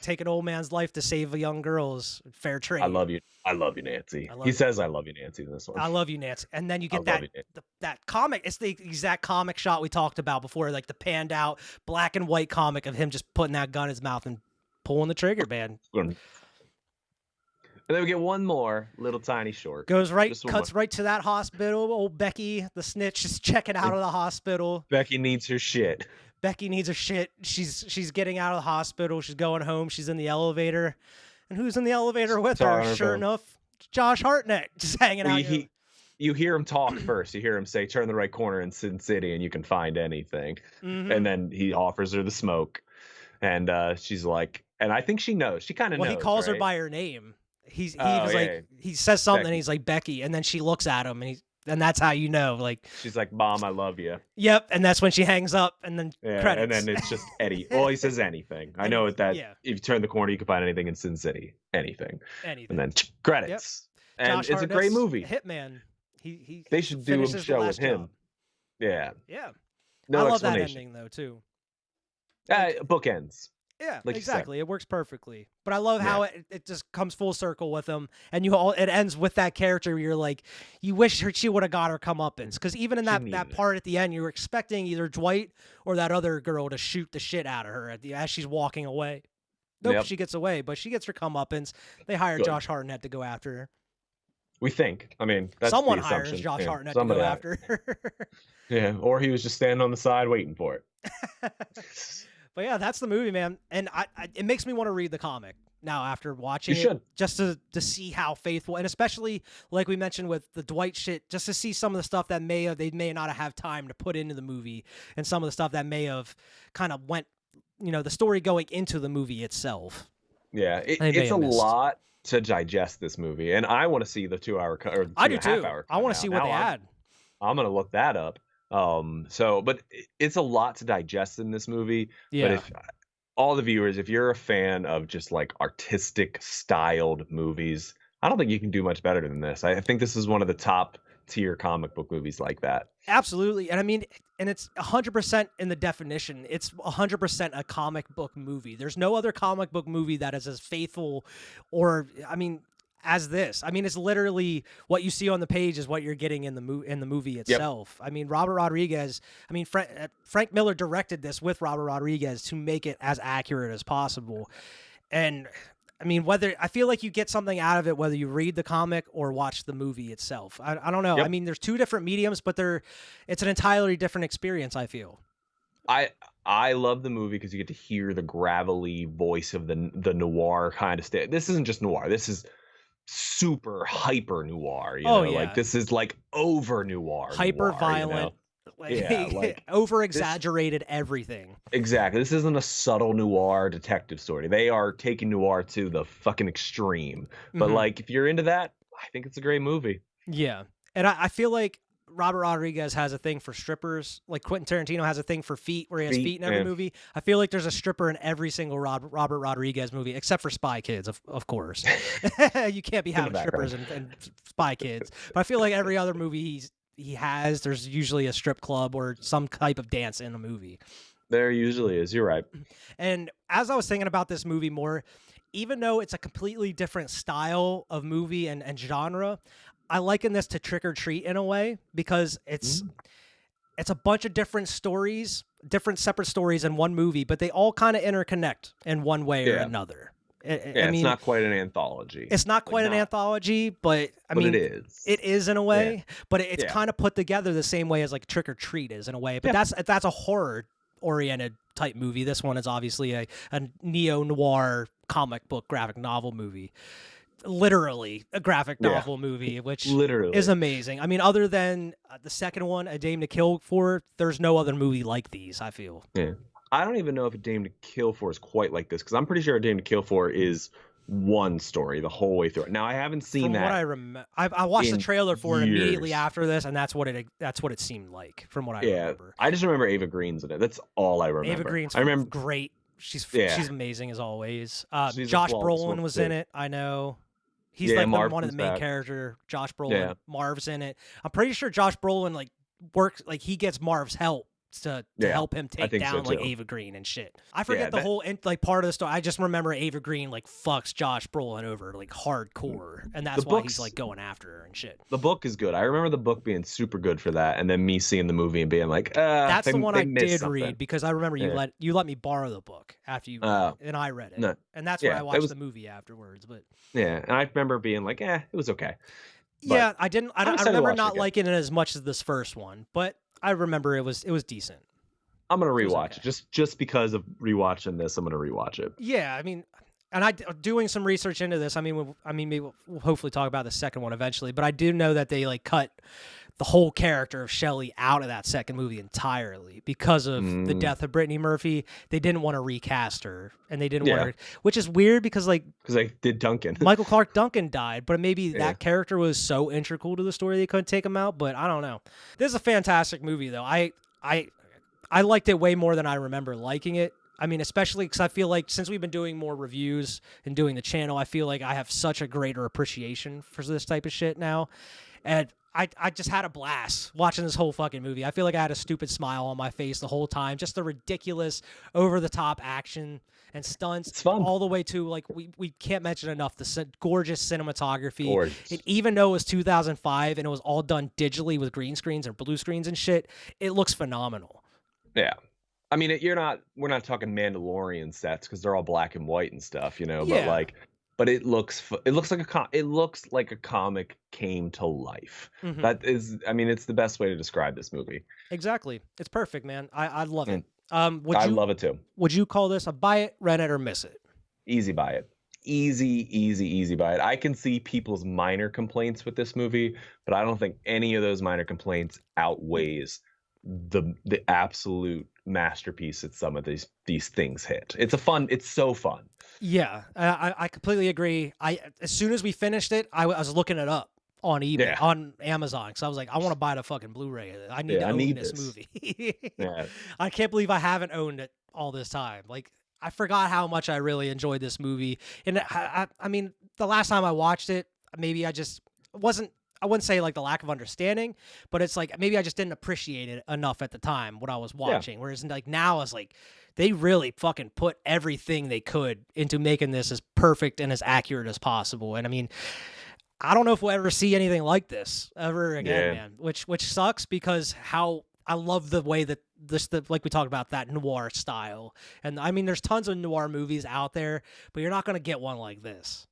Take an old man's life to save a young girl's fair trade. I love you, Nancy. He says, I love you, Nancy, in this one. I love you, Nancy. And then you get that comic. It's the exact comic shot we talked about before, like the panned out black and white comic of him just putting that gun in his mouth and pulling the trigger, man. And then we get one more little tiny short. Cuts right to that hospital. Old Becky, the snitch, is checking out of the hospital. Becky needs her shit. She's getting out of the hospital. She's going home. She's in the elevator. And who's in the elevator with her? Sure enough, Josh Hartnett just hanging out. You hear him talk first. You hear him say, turn the right corner in Sin City and you can find anything. Mm-hmm. And then he offers her the smoke. And she's like, and I think she knows. She kind of Well, knows. he calls her right? by her name. He Oh, was yeah, like, yeah. he says something, and Becky. he's like, Becky, and then she looks at him, and that's how you know, like, She's like, Mom, I love you. yep, and that's when she hangs up, and then Yeah, credits. and then it's just Eddie. Well, he says anything. I know that yeah. if you turn the corner, you can find anything in Sin City. Anything. Anything. And then credits. Yep. And Josh it's a great Hartnett's movie. Hitman. He They should do a finishes the show with last him. job. Yeah. Yeah. No I love that explanation. ending though too. Bookends. Yeah, Like you said. exactly. It works perfectly. But I love Yeah. how it just comes full circle with him, and it ends with that character where you're like, you wish she would have got her comeuppance, because even in She that needed it. part at the end, you were expecting either Dwight or that other girl to shoot the shit out of her as she's walking away. Nope, Yep. she gets away, but she gets her comeuppance. They hire Good. Josh Hartnett to go after her. We think. I mean, that's Someone the hires assumption. Josh Yeah, Hartnett to somebody go had- after her. Yeah, or he was just standing on the side waiting for it. But yeah, that's the movie, man. And it makes me want to read the comic now after watching You it, should. just to see how faithful, and especially like we mentioned with the Dwight shit, just to see some of the stuff that they may not have time to put into the movie, and some of the stuff that may have kind of went, the story going into the movie itself. Yeah, They may it's a have missed. lot to digest this movie, and I want to see the 2 hour cut or I do 2.5 too. hour I want cut to see now. what they Now had. I'm gonna look that up. But it's a lot to digest in this movie. Yeah. But if all the viewers, if you're a fan of just like artistic styled movies, I don't think you can do much better than this. I think this is one of the top tier comic book movies like that. Absolutely. And I mean, and it's 100% in the definition. It's 100% a comic book movie. There's no other comic book movie that is as faithful as this. I mean, it's literally what you see on the page is what you're getting in the movie itself. I mean, Robert Rodriguez, Frank Miller directed this with Robert Rodriguez to make it as accurate as possible. And I mean, I feel like you get something out of it whether you read the comic or watch the movie itself. I don't know. Yep. I mean, there's two different mediums, but it's an entirely different experience, I feel. I love the movie because you get to hear the gravelly voice of the noir kind of state. This isn't just noir. This is super hyper noir. Oh, know? yeah. Like this is like over noir. Hyper noir, violent. like over exaggerated everything. Exactly. This isn't a subtle noir detective story. They are taking noir to the fucking extreme. But Mhm. like, if you're into that, I think it's a great movie. Yeah. And I feel like Robert Rodriguez has a thing for strippers. Like Quentin Tarantino has a thing for feet, where he has feet in every yeah. movie. I feel like there's a stripper in every single Robert Rodriguez movie, except for Spy Kids, of course. You can't be having strippers and Spy Kids. But I feel like every other movie there's usually a strip club or some type of dance in the movie. There usually is. You're right. And as I was thinking about this movie more, even though it's a completely different style of movie and genre, I liken this to Trick or Treat in a way, because it's a bunch of different stories, different separate stories in one movie, but they all kind of interconnect in one way or another. I mean, it's not quite an anthology. It's not quite an anthology, but I mean, it is. It is in a way, but it's kind of put together the same way as like Trick or Treat is in a way. But that's a horror oriented type movie. This one is obviously a neo noir comic book graphic novel movie. Literally a graphic novel movie, which is amazing. I mean, other than the second one, A Dame to Kill For, there's no other movie like these, I feel. Yeah. I don't even know if A Dame to Kill For is quite like this, because I'm pretty sure A Dame to Kill For is one story the whole way through it. Now, I haven't seen From that. what I remember, I watched the trailer for it years. immediately after this, and that's what it seemed like from what I remember. I just remember Ava Green's in it. That's all I remember. Ava Green's great. She's amazing as always. Josh Brolin was in it. I know. He's like one of the main character. Josh Brolin. Yeah. Marv's in it. I'm pretty sure Josh Brolin works he gets Marv's help to help him take down Ava Green and shit. I forget the whole part of the story. I just remember Ava Green fucks Josh Brolin over hardcore, and that's why he's going after her and shit. The book is good. I remember the book being super good for that, and then me seeing the movie and being like, that's the one I did something. read, because I remember you let me borrow the book after you read it, and I read it, and that's where I watched the movie afterwards. But and I remember being like, it was okay. But I remember not liking it as much as this first one, but I remember it was decent. I'm gonna rewatch it just because of rewatching this. I'm gonna rewatch it. Yeah, I mean, and doing some research into this. I mean, maybe we'll hopefully talk about the second one eventually, but I do know that they like cut the whole character of Shelley out of that second movie entirely because of the death of Brittany Murphy. They didn't want to recast her, and they didn't want her, which is weird because I did Duncan. Michael Clark Duncan died, but maybe that character was so integral to the story they couldn't take him out. But I don't know. This is a fantastic movie, though. I liked it way more than I remember liking it. I mean, especially because I feel like since we've been doing more reviews and doing the channel, I feel like I have such a greater appreciation for this type of shit now. And I just had a blast watching this whole fucking movie. I feel like I had a stupid smile on my face the whole time. Just the ridiculous, over-the-top action and stunts. It's fun. All the way to, like, we can't mention enough, the gorgeous cinematography. Gorgeous. And even though it was 2005 and it was all done digitally with green screens or blue screens and shit, it looks phenomenal. Yeah. I mean, we're not talking Mandalorian sets because they're all black and white and stuff, you know. Yeah. But it looks like a comic came to life. Mhm. That is, I mean, it's the best way to describe this movie. Exactly. It's perfect, man. I love it. I love it too. Would you call this a buy it, rent it, or miss it? Easy buy it. Easy buy it. I can see people's minor complaints with this movie, but I don't think any of those minor complaints outweighs the absolute masterpiece that some of these things hit. It's so fun. Yeah, I completely agree. As soon as we finished it, I was looking it up on eBay, on Amazon, because I was like, I want to buy the fucking Blu-ray. I need to own this movie. I can't believe I haven't owned it all this time. Like, I forgot how much I really enjoyed this movie. And I mean, the last time I watched it, maybe I wouldn't say like the lack of understanding, but it's like maybe I just didn't appreciate it enough at the time when I was watching. Whereas like now it's like they really fucking put everything they could into making this as perfect and as accurate as possible. And I mean, I don't know if we'll ever see anything like this ever again, man. Which sucks because how I love the way that like we talked about, that noir style. And I mean, there's tons of noir movies out there, but you're not going to get one like this.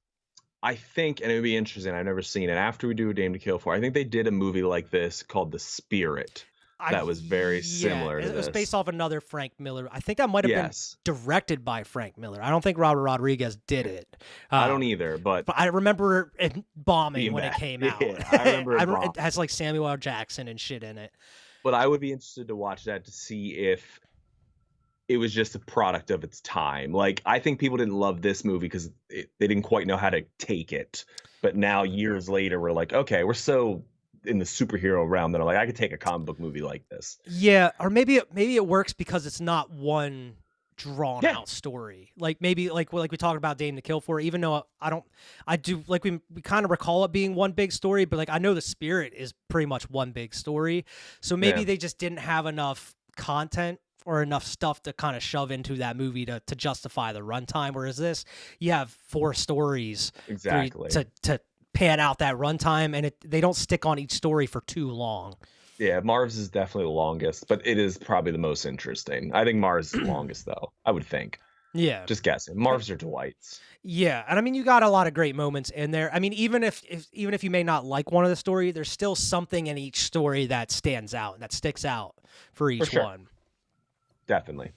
I think, and it would be interesting, I've never seen it, after we do A Dame to Kill For, I think they did a movie like this called The Spirit that was very similar to this. It was based off another Frank Miller. I think that might have been directed by Frank Miller. I don't think Robert Rodriguez did it. I don't either, but I remember it bombing when it came out. I remember it has like Samuel L. Jackson and shit in it. But I would be interested to watch that to see if it was just a product of its time. Like, I think people didn't love this movie because they didn't quite know how to take it. But now, years later, we're like, okay, we're so in the superhero realm that I'm like, I could take a comic book movie like this. Yeah, or maybe it works because it's not one drawn out story. Like maybe like we talked about Dame to Kill For, even though I do like we kind of recall it being one big story, but like I know The Spirit is pretty much one big story. So maybe they just didn't have enough content or enough stuff to kind of shove into that movie to justify the runtime. Whereas this, you have 4 stories to pan out that runtime, and they don't stick on each story for too long. Yeah, Marv's is definitely the longest, but it is probably the most interesting. I think Marv's is the longest, though, I would think. Yeah. Just guessing. Marv's or Dwight's. Yeah, and I mean, you got a lot of great moments in there. I mean, even if you may not like one of the story, there's still something in each story that stands out and that sticks out for each one. Definitely.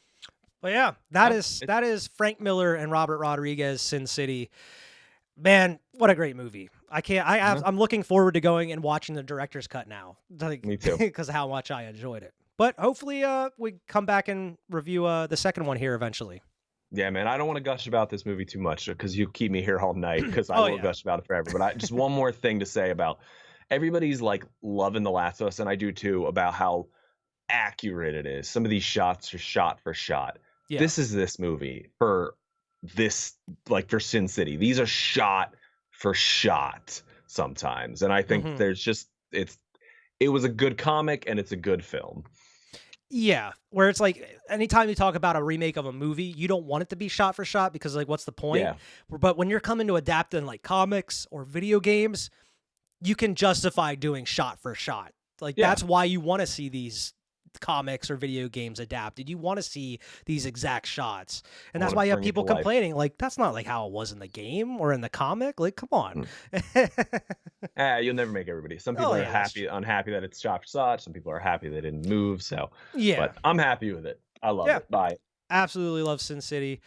But yeah, that is Frank Miller and Robert Rodriguez, Sin City. Man, what a great movie. I'm looking forward to going and watching the director's cut now. Me too. Because of how much I enjoyed it. But hopefully we come back and review the second one here eventually. Yeah, man, I don't want to gush about this movie too much because you keep me here all night because I will gush about it forever. But just one more thing to say about everybody's like loving The Last of Us, and I do too, about how accurate it is. Some of these shots are shot for shot. Yeah. This is this movie for Sin City. These are shot for shot sometimes. And I think there's just it was a good comic and it's a good film. Yeah, where it's like anytime you talk about a remake of a movie, you don't want it to be shot for shot because like what's the point? Yeah. But when you're coming to adapt in like comics or video games, you can justify doing shot for shot. Like that's why you want to see these comics or video games adapted. You want to see these exact shots, and that's why you have people complaining like that's not like how it was in the game or in the comic. Like, come on. You'll never make everybody. Some people are unhappy that it's shot for shot. Some people are happy they didn't move. So but I'm happy with it. I love it. Bye. Absolutely love Sin City.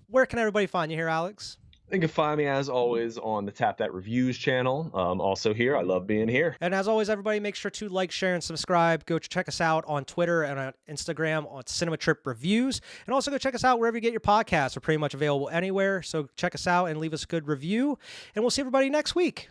Where can everybody find you here, Alex? You can find me as always on the Tap That Reviews channel. Also here, I love being here. And as always, everybody, make sure to like, share, and subscribe. Go check us out on Twitter and on Instagram on Cinema Trip Reviews. And also go check us out wherever you get your podcasts. We're pretty much available anywhere. So check us out and leave us a good review. And we'll see everybody next week.